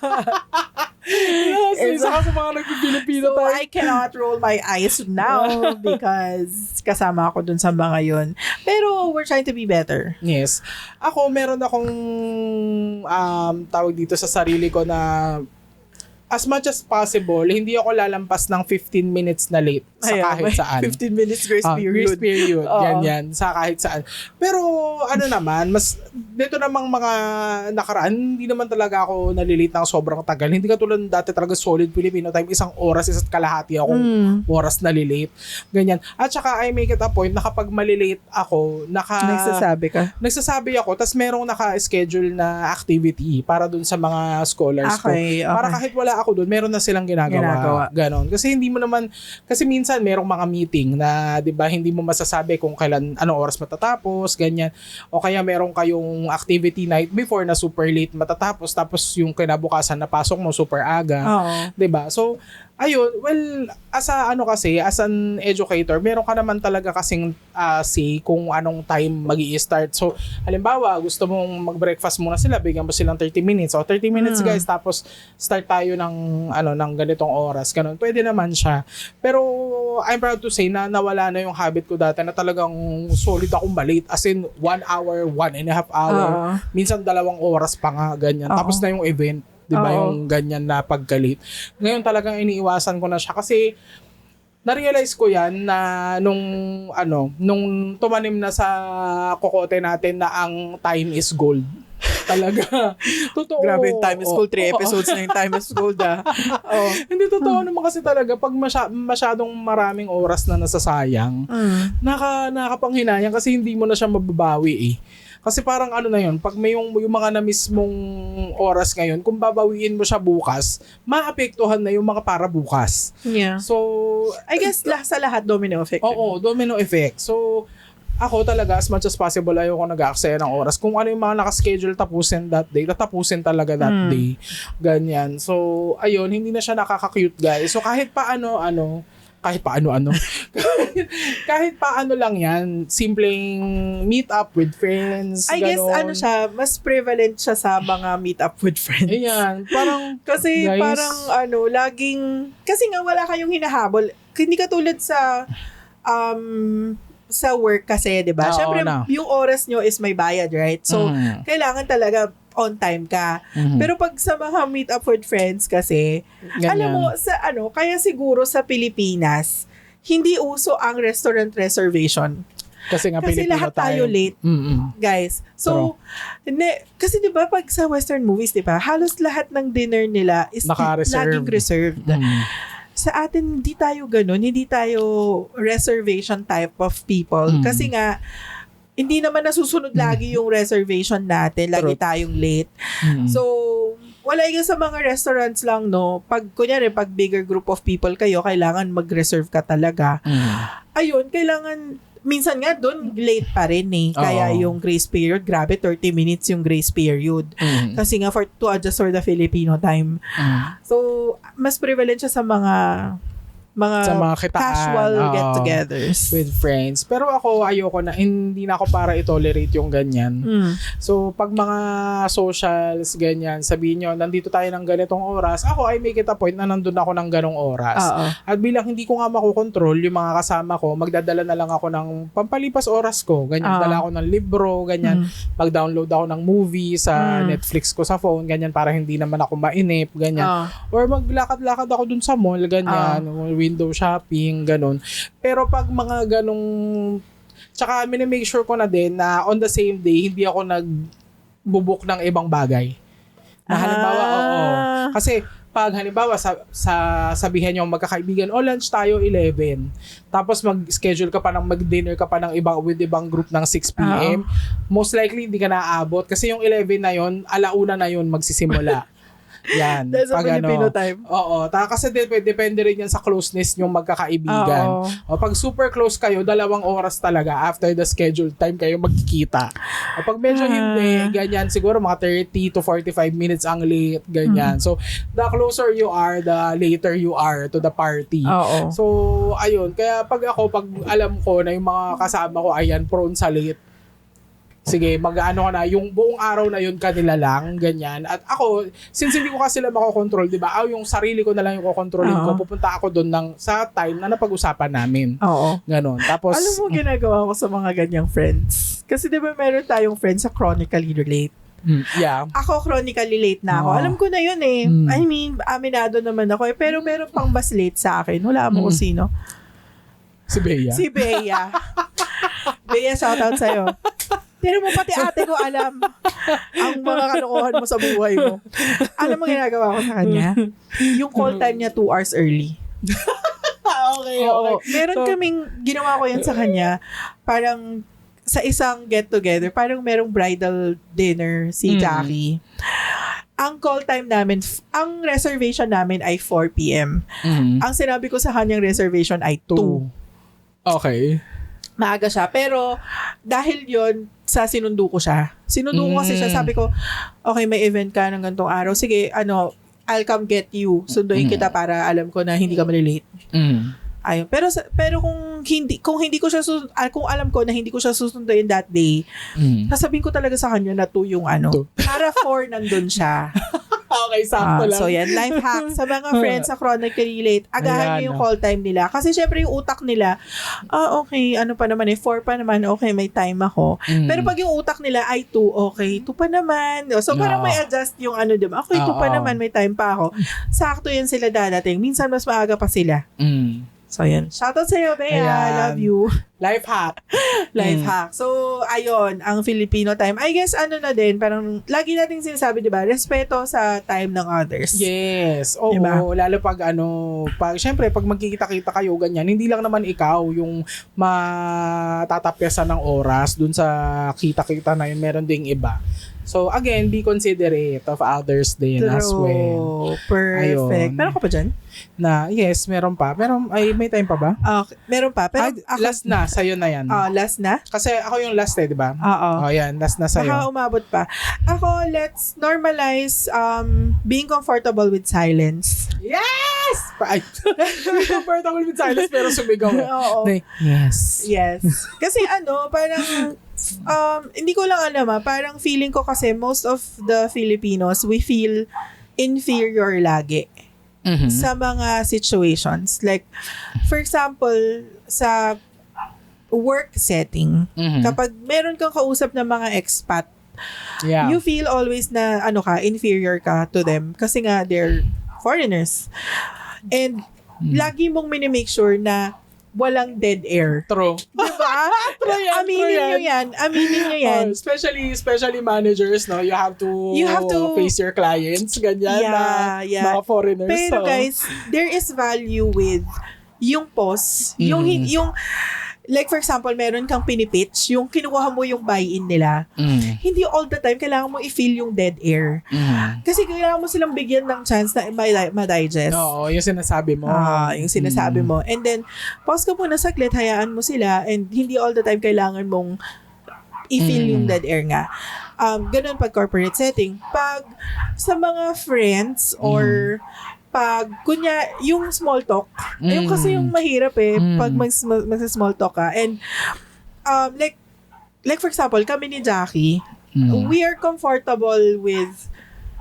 [SPEAKER 2] Yes, isa ka sa mga nag-Filipino
[SPEAKER 1] So,
[SPEAKER 2] time.
[SPEAKER 1] I cannot roll my eyes now because kasama ako dun sa mga yun. Pero, we're trying to be better.
[SPEAKER 2] Yes. Ako, meron akong tawag dito sa sarili ko na as much as possible, hindi ako lalampas ng 15 minutes na late sa kahit saan.
[SPEAKER 1] 15 minutes grace period.
[SPEAKER 2] Grace period. Ganyan. Sa kahit saan. Pero, ano naman, mas, dito namang mga nakaraan, hindi naman talaga ako nalilate ng sobrang tagal. Hindi ka tulad dati talaga solid Filipino time, 1 oras, 1 kalahati akong oras nalilate. Ganyan. At saka, I make it a point na kapag malilate ako,
[SPEAKER 1] Nagsasabi ka?
[SPEAKER 2] Nagsasabi ako, tas merong naka-schedule na activity para dun sa mga scholars ko. Para kahit wala ako doon, meron na silang ginagawa. Ganon. Kasi hindi mo naman, kasi minsan merong mga meeting na, di ba, hindi mo masasabi kung kailan, anong oras matatapos, ganyan. O kaya meron kayong activity night before na super late matatapos, tapos yung kinabukasan na pasok mo super aga. Di ba? So, ayun, well, as an educator, meron ka naman talaga kasing say kung anong time mag-i-start. So, halimbawa, gusto mong mag-breakfast muna sila, bigyan mo silang 30 minutes. O, 30 minutes guys, tapos start tayo ng ganitong oras. Ganun. Pwede naman siya. Pero, I'm proud to say na nawala na yung habit ko dati na talagang solid akong malate. As in, 1 hour, 1.5 hour. Minsan 2 oras pa nga, ganyan. Tapos na yung event. Diba yung ganyan na paggalit. Ngayon talagang iniiwasan ko na siya kasi na-realize ko yan na nung tumanim na sa kokote natin na ang time is gold. Talaga. Totoo.
[SPEAKER 1] Grabe yung time is gold. 3 episodes na yung time is gold
[SPEAKER 2] Hindi totoo naman kasi talaga pag masyadong maraming oras na nasasayang, nakakapanghinayang kasi hindi mo na siya mababawi eh. Kasi parang na yun, pag may yung mga na mismong oras ngayon, kung babawiin mo siya bukas, maapektuhan na yung mga para bukas.
[SPEAKER 1] Yeah.
[SPEAKER 2] So,
[SPEAKER 1] I guess sa lahat domino effect.
[SPEAKER 2] Oo, domino effect. So, ako talaga, as much as possible, ayoko nag-aaksaya ng oras. Kung ano yung mga nakaschedule tapusin that day, tatapusin talaga that day. Ganyan. So, ayun, hindi na siya nakaka-cute, guys. So, kahit paano lang yan, simpleng meet up with friends.
[SPEAKER 1] I guess siya, mas prevalent siya sa mga meet up with friends.
[SPEAKER 2] Ayan, parang
[SPEAKER 1] kasi
[SPEAKER 2] guys,
[SPEAKER 1] parang laging, kasi nga wala kayong hinahabol. Hindi katulad sa work kasi, 'di ba? Syempre, yung oras nyo is may bayad, right? So, kailangan talaga on time ka. Pero pag sa mga meet up with friends kasi, alam mo, kaya siguro sa Pilipinas, hindi uso ang restaurant reservation.
[SPEAKER 2] Kasi
[SPEAKER 1] lahat tayo late, guys. So, kasi 'di ba pag sa Western movies, 'di ba, halos lahat ng dinner nila is laging reserved. Sa atin, hindi tayo ganun. Hindi tayo reservation type of people. Kasi nga, hindi naman nasusunod lagi yung reservation natin. Lagi tayong late. So, wala yung sa mga restaurants lang, no? Pag bigger group of people kayo, kailangan mag-reserve ka talaga. Ayun, kailangan, minsan nga doon, late pa rin eh. Kaya yung grace period, grabe, 30 minutes yung grace period. Kasi nga, to adjust for the Filipino time. So, mas prevalent siya sa mga casual get-togethers
[SPEAKER 2] with friends. Pero ako, ayoko na, hindi na ako para i-tolerate yung ganyan. So, pag mga socials, ganyan, sabihin nyo, nandito tayo ng ganitong oras, ako, I make it a point na nandun ako ng ganong oras. At bilang hindi ko nga makokontrol yung mga kasama ko, magdadala na lang ako ng pampalipas oras ko. Ganyan, dala ako ng libro, ganyan, mag-download ako ng movie sa Netflix ko sa phone, ganyan, para hindi naman ako mainip, ganyan. Or maglakad-lakad ako dun sa mall, ganyan, window shopping, ganun. Pero pag mga ganong Tsaka minimake sure ko na din na on the same day, hindi ako nagbubuk ng ibang bagay. Na halimbawa, kasi pag halimbawa sabihin niyo magkakaibigan, lunch tayo 11. Tapos mag-schedule ka pa ng mag-dinner ka pa ng with ibang group ng 6 p.m. Most likely hindi ka naaabot kasi yung 11 na yon, alauna na yon magsisimula. Yan.
[SPEAKER 1] That's a Filipino time.
[SPEAKER 2] Oo. Kasi depende rin yan sa closeness yung magkakaibigan. Pag super close kayo, 2 oras talaga after the scheduled time kayo magkikita. Pag medyo hindi, ganyan, siguro mga 30 to 45 minutes ang late, ganyan. So, the closer you are, the later you are to the party. So, ayun. Kaya pag alam ko na yung mga kasama ko, ayan, prone sa late, sige, mag-ano ko na, yung buong araw na yun kanila lang, ganyan. At ako, since hindi ko kasi sila makokontrol, di ba? Yung sarili ko na lang yung kokontrolin ko, pupunta ako doon sa time na napag-usapan namin. Ganon. Tapos,
[SPEAKER 1] alam mo, ginagawa ko sa mga ganyang friends. Kasi di ba meron tayong friends sa chronically relate.
[SPEAKER 2] Yeah.
[SPEAKER 1] Ako chronically late na ako. Alam ko na yun eh. I mean, aminado naman ako eh. Pero meron pang mas late sa akin. Wala mo kung sino.
[SPEAKER 2] Si Bea.
[SPEAKER 1] Si Bea. Bea, shoutout sa'yo. Pero mo pati ate ko alam ang mga kalokohan mo sa buhay mo. Alam mo ginagawa ko sa kanya? Yung call time niya 2 hours early.
[SPEAKER 2] Okay.
[SPEAKER 1] Meron kaming, ginawa ko yan sa kanya, parang sa isang get-together, parang merong bridal dinner si Jackie. Ang call time namin, ang reservation namin ay 4 p.m. Ang sinabi ko sa kanyang reservation ay 2.
[SPEAKER 2] Okay.
[SPEAKER 1] Maaga siya. Pero dahil yon sa sinundo ko siya. Sinundo ko kasi siya. Sabi ko, okay, may event ka ng gantong araw. Sige, I'll come get you. Sunduin kita para alam ko na hindi ka malilate. Ayun. Pero kung hindi ko siya kung alam ko na hindi ko siya susunduin that day, sasabihin ko talaga sa kanya na 2 yung para 4 nandun siya.
[SPEAKER 2] Okay, sakto lang.
[SPEAKER 1] So yan, life hack sa mga friends sa chronically late. Agahan niyo yung call time nila. Kasi syempre yung utak nila, okay, pa naman 4 pa naman, okay, may time ako. Pero pag yung utak nila ay 2, okay, 2 pa naman. So parang may adjust yung diba? Okay, 2 pa naman, may time pa ako. Sakto yan sila dadating. Minsan mas maaga pa sila. So, yan. Shoutout sa'yo, Bea. Love you.
[SPEAKER 2] Life hack.
[SPEAKER 1] Life hack. So, ayun, ang Filipino time. I guess, na din, parang, lagi nating sinasabi, di ba? Respeto sa time ng others.
[SPEAKER 2] Yes. Oo.
[SPEAKER 1] Diba?
[SPEAKER 2] Lalo syempre, pag magkikita-kita kayo, ganyan, hindi lang naman ikaw yung matatapyasan ng oras dun sa kita-kita na yun. Meron ding iba. So, again, be considerate of others din as well.
[SPEAKER 1] Perfect.
[SPEAKER 2] Ayun.
[SPEAKER 1] Meron ka pa dyan?
[SPEAKER 2] Yes, meron pa. May time pa ba?
[SPEAKER 1] Okay, meron pa. Pero
[SPEAKER 2] last na, sa'yo na yan.
[SPEAKER 1] Last na?
[SPEAKER 2] Kasi ako yung last di ba?
[SPEAKER 1] Oo.
[SPEAKER 2] Yan, last na sa'yo.
[SPEAKER 1] Baka umabot pa. Ako, let's normalize being comfortable with silence.
[SPEAKER 2] Yes! Comfortable with silence pero sumigaw.
[SPEAKER 1] Oo.
[SPEAKER 2] Yes.
[SPEAKER 1] Yes. Kasi parang hindi ko lang alam parang feeling ko kasi most of the Filipinos, we feel inferior lagi sa mga situations. Like, for example, sa work setting, kapag meron kang kausap na mga expat, you feel always na inferior ka to them kasi nga they're foreigners. And lagi mong minimake sure na walang dead air.
[SPEAKER 2] True.
[SPEAKER 1] Diba? Aminin nyo yan.
[SPEAKER 2] Especially managers, no? You have to face your clients, ganyan, mga foreigners.
[SPEAKER 1] Pero guys, there is value with yung pause, yung like for example, meron kang pinipitch, yung kinukuha mo yung buy-in nila. Hindi all the time kailangan mo i-feel yung dead air. Kasi kailangan mo silang bigyan ng chance na ma-digest.
[SPEAKER 2] Oo, yung sinasabi mo.
[SPEAKER 1] Yung sinasabi mo. And then, pause ka muna saglit, hayaan mo sila, and hindi all the time kailangan mong i-feel yung dead air nga. Ganun pag corporate setting. Pag sa mga friends or pag, yung small talk, yung kasi yung mahirap pag mag-small talk ka. And, like for example, kami ni Jackie, we are comfortable with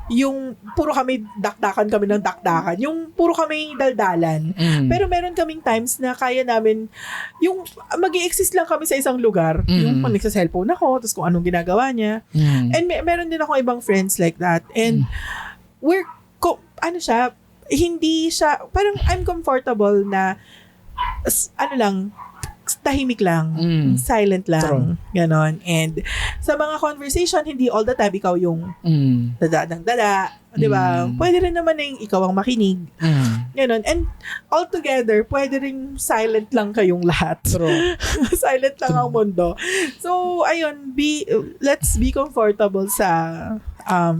[SPEAKER 1] yung puro kami ng dakdakan. Yung puro kami daldalan. Pero meron kaming times na kaya namin, yung mag-i-exist lang kami sa isang lugar. Yung nagsa-cellphone ako, tapos kung anong ginagawa niya. And meron din ako ibang friends like that. And, hindi siya, parang I'm comfortable na, tahimik lang, silent lang,
[SPEAKER 2] True.
[SPEAKER 1] ganon. And sa mga conversation, hindi all the time ikaw yung dada, di ba? Pwede rin naman na yung ikaw ang makinig, ganon. And altogether, pwede rin silent lang kayong lahat.
[SPEAKER 2] True.
[SPEAKER 1] Silent lang ang mundo. So, ayun, let's be comfortable sa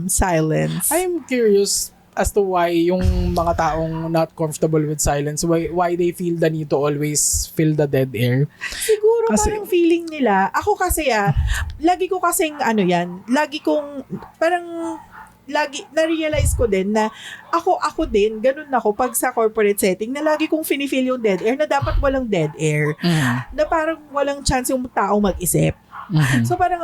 [SPEAKER 1] silence.
[SPEAKER 2] I'm curious as to why yung mga taong not comfortable with silence, why they feel the need to always fill the dead air.
[SPEAKER 1] Siguro
[SPEAKER 2] Kasi-
[SPEAKER 1] parang feeling nila, ako kasi lagi ko kasing lagi na-realize ko din na ako din, ganun ako pag sa corporate setting na lagi kong feel yung dead air na dapat walang dead air. Na parang walang chance yung taong mag-isip. So parang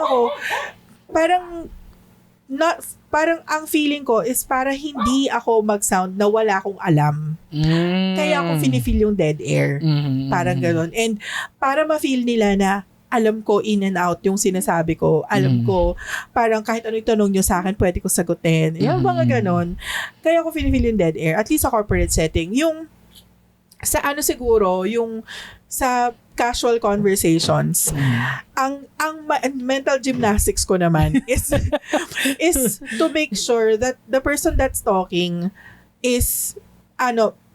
[SPEAKER 1] ang feeling ko is para hindi ako mag-sound na wala akong alam. Kaya ako feel yung dead air. Parang ganun. And para ma-feel nila na alam ko in and out yung sinasabi ko. Alam ko, parang kahit ano yung tanong nyo sa akin, pwede ko sagutin. Yung mga ganun. Kaya ako feel yung dead air. At least sa corporate setting. Yung sa siguro, yung sa casual conversations, ang mental gymnastics ko naman is to make sure that the person that's talking is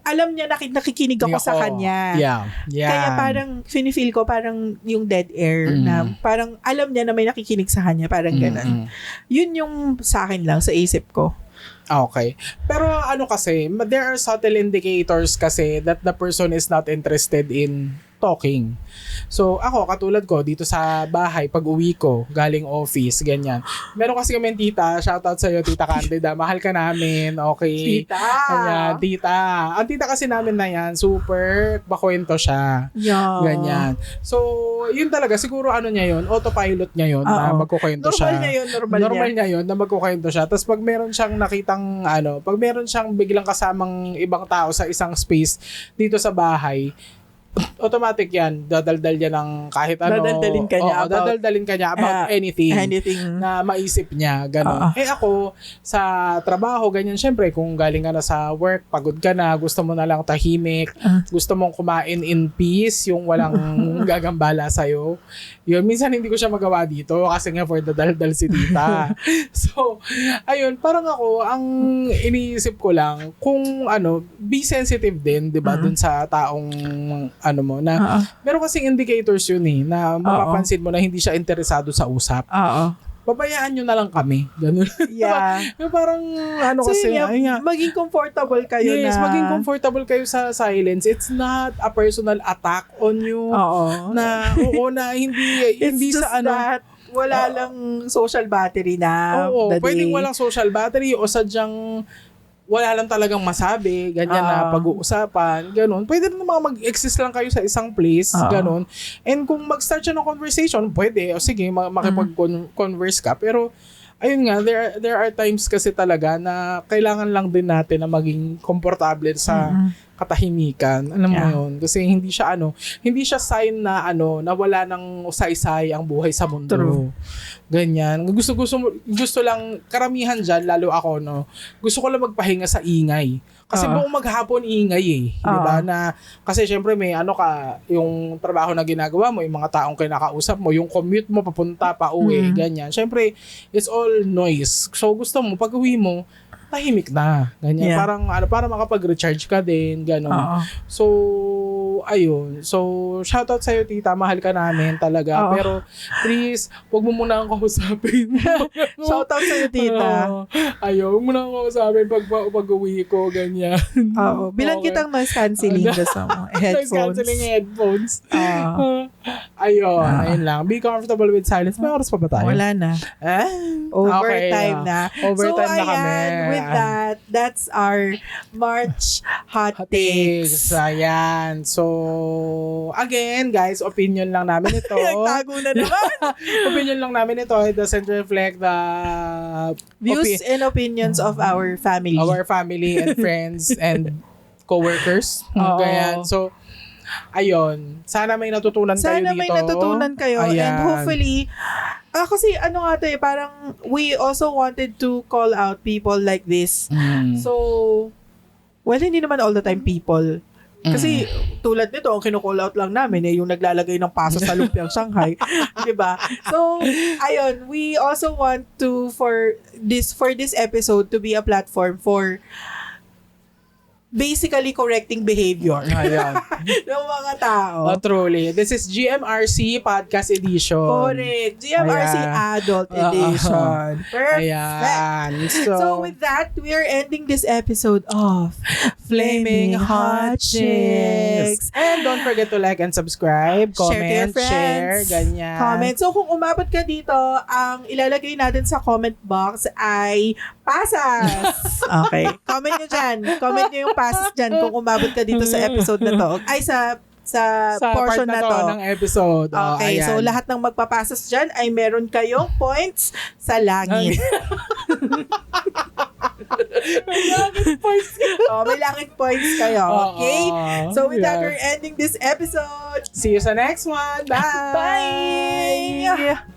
[SPEAKER 1] alam niya nakikinig ako sa kanya.
[SPEAKER 2] Yeah.
[SPEAKER 1] Kaya parang feel ko parang yung dead air na parang alam niya na may nakikinig sa kanya, parang ganun. Yun yung sa akin lang sa isip ko.
[SPEAKER 2] Okay. Pero kasi, there are subtle indicators kasi that the person is not interested in talking. So, ako, katulad ko, dito sa bahay, pag uwi ko, galing office, ganyan. Meron kasi kami tita, shoutout sa'yo, Tita Candida, mahal ka namin, okay?
[SPEAKER 1] Tita!
[SPEAKER 2] Ganyan, tita. Ang tita kasi namin na yan, super bakwento siya.
[SPEAKER 1] Yeah.
[SPEAKER 2] Ganyan. So, yun talaga, siguro niya yun, autopilot niya yun, na magkukwento siya. Normal niya yun, na magkukwento siya. Tapos pag meron siyang nakitang, pag meron siyang biglang kasamang ibang tao sa isang space dito sa bahay, automatic yan, dadaldal yan ng kahit ano.
[SPEAKER 1] Dadaldalin ka niya
[SPEAKER 2] about anything
[SPEAKER 1] na
[SPEAKER 2] maisip niya, gano'n. Ako, sa trabaho, ganyan, syempre, kung galing ka na sa work, pagod ka na, gusto mo na lang tahimik, gusto mong kumain in peace, yung walang gagambala sa'yo. Yun, minsan hindi ko siya magawa dito kasi nga for the daldal si tita. So, ayun, parang ako, ang iniisip ko lang, kung be sensitive din, di ba, dun sa taong mo na meron kasing indicators yun na mapapansin mo na hindi siya interesado sa usap. Babayaan nyo na lang kami. Ganun.
[SPEAKER 1] Yeah.
[SPEAKER 2] Yung parang so kasi
[SPEAKER 1] maging comfortable kayo
[SPEAKER 2] yes, maging comfortable kayo sa silence. It's not a personal attack on you. Na hindi
[SPEAKER 1] just
[SPEAKER 2] sa
[SPEAKER 1] that wala lang social battery na.
[SPEAKER 2] Pwedeng walang social battery o sadyang wala lang talagang masabi, ganyan na pag-uusapan, ganun. Pwede na mag-exist lang kayo sa isang place, ganun. And kung mag-start siya ng conversation, pwede, o sige, makipag-converse ka. Pero, ayun nga, there are times kasi talaga na kailangan lang din natin na maging komportable sa katahimikan. Alam mo yun? Kasi hindi siya sign na na wala nang saysay ang buhay sa mundo.
[SPEAKER 1] True.
[SPEAKER 2] Ganyan. Gusto lang, karamihan dyan, lalo ako, gusto ko lang magpahinga sa ingay. Kasi buong maghapon ingay diba? Kasi syempre may yung trabaho na ginagawa mo, yung mga taong kinakausap mo, yung commute mo papunta pa uwi, ganyan. Syempre, it's all noise. So gusto mo, pag uwi mo, tahimik na. Ganyan.
[SPEAKER 1] Yeah.
[SPEAKER 2] Parang, para makapag-recharge ka din. Ganon. So, ayun. So, shoutout sa'yo, tita. Mahal ka namin talaga. Pero, please, huwag mo muna akong kausapin.
[SPEAKER 1] Shoutout sa'yo, tita.
[SPEAKER 2] Ayaw, huwag mo na akong kausapin pag-uwi ko. Ganyan.
[SPEAKER 1] Bilang kitang noise cancelling sa headphones.
[SPEAKER 2] Noise cancelling headphones. Ayun lang. Be comfortable with silence. May oras pa ba tayo?
[SPEAKER 1] Wala na. Overtime na.
[SPEAKER 2] Overtime na kami.
[SPEAKER 1] With that, that's our March Hot Takes.
[SPEAKER 2] Ayan. So, again, guys, opinion lang namin ito.
[SPEAKER 1] Nagtago na naman.
[SPEAKER 2] Opinion lang namin ito. It doesn't reflect the
[SPEAKER 1] views and opinions of our family.
[SPEAKER 2] Our family and friends and co-workers. Ganyan. So, ayun. Sana may natutunan kayo dito.
[SPEAKER 1] Sana may natutunan kayo.
[SPEAKER 2] Ayan.
[SPEAKER 1] And hopefully, kasi parang we also wanted to call out people like this. So, well, hindi naman all the time people. Kasi tulad nito, ang kinu-call out lang namin yung naglalagay ng paso sa lumpiang Shanghai. 'Di ba? So, ayun, we also want to for this episode to be a platform for basically correcting behavior
[SPEAKER 2] Ayan.
[SPEAKER 1] ng mga tao.
[SPEAKER 2] Oh, truly. This is GMRC Podcast Edition.
[SPEAKER 1] Correct. GMRC
[SPEAKER 2] Ayan.
[SPEAKER 1] Adult Edition. Perfect.
[SPEAKER 2] Ayan.
[SPEAKER 1] So with that, we are ending this episode of
[SPEAKER 2] Flaming Hot Chicks. And don't forget to like and subscribe,
[SPEAKER 1] Share to your
[SPEAKER 2] comment, share,
[SPEAKER 1] friends.
[SPEAKER 2] ganyan.
[SPEAKER 1] Comment. So kung umabot ka dito, ang ilalagay natin sa comment box ay pasas. Okay. Comment nyo dyan. Comment nyo yung pasas dyan kung umabot ka dito sa episode na to. Ay, sa portion
[SPEAKER 2] part
[SPEAKER 1] na to.
[SPEAKER 2] ng episode.
[SPEAKER 1] Okay, so lahat ng magpapasas dyan ay meron kayong points sa langit.
[SPEAKER 2] May langit points.
[SPEAKER 1] May langit points kayo. Okay? So with that,
[SPEAKER 2] Yes.
[SPEAKER 1] we're ending this episode.
[SPEAKER 2] See you sa next one. Bye!
[SPEAKER 1] Bye!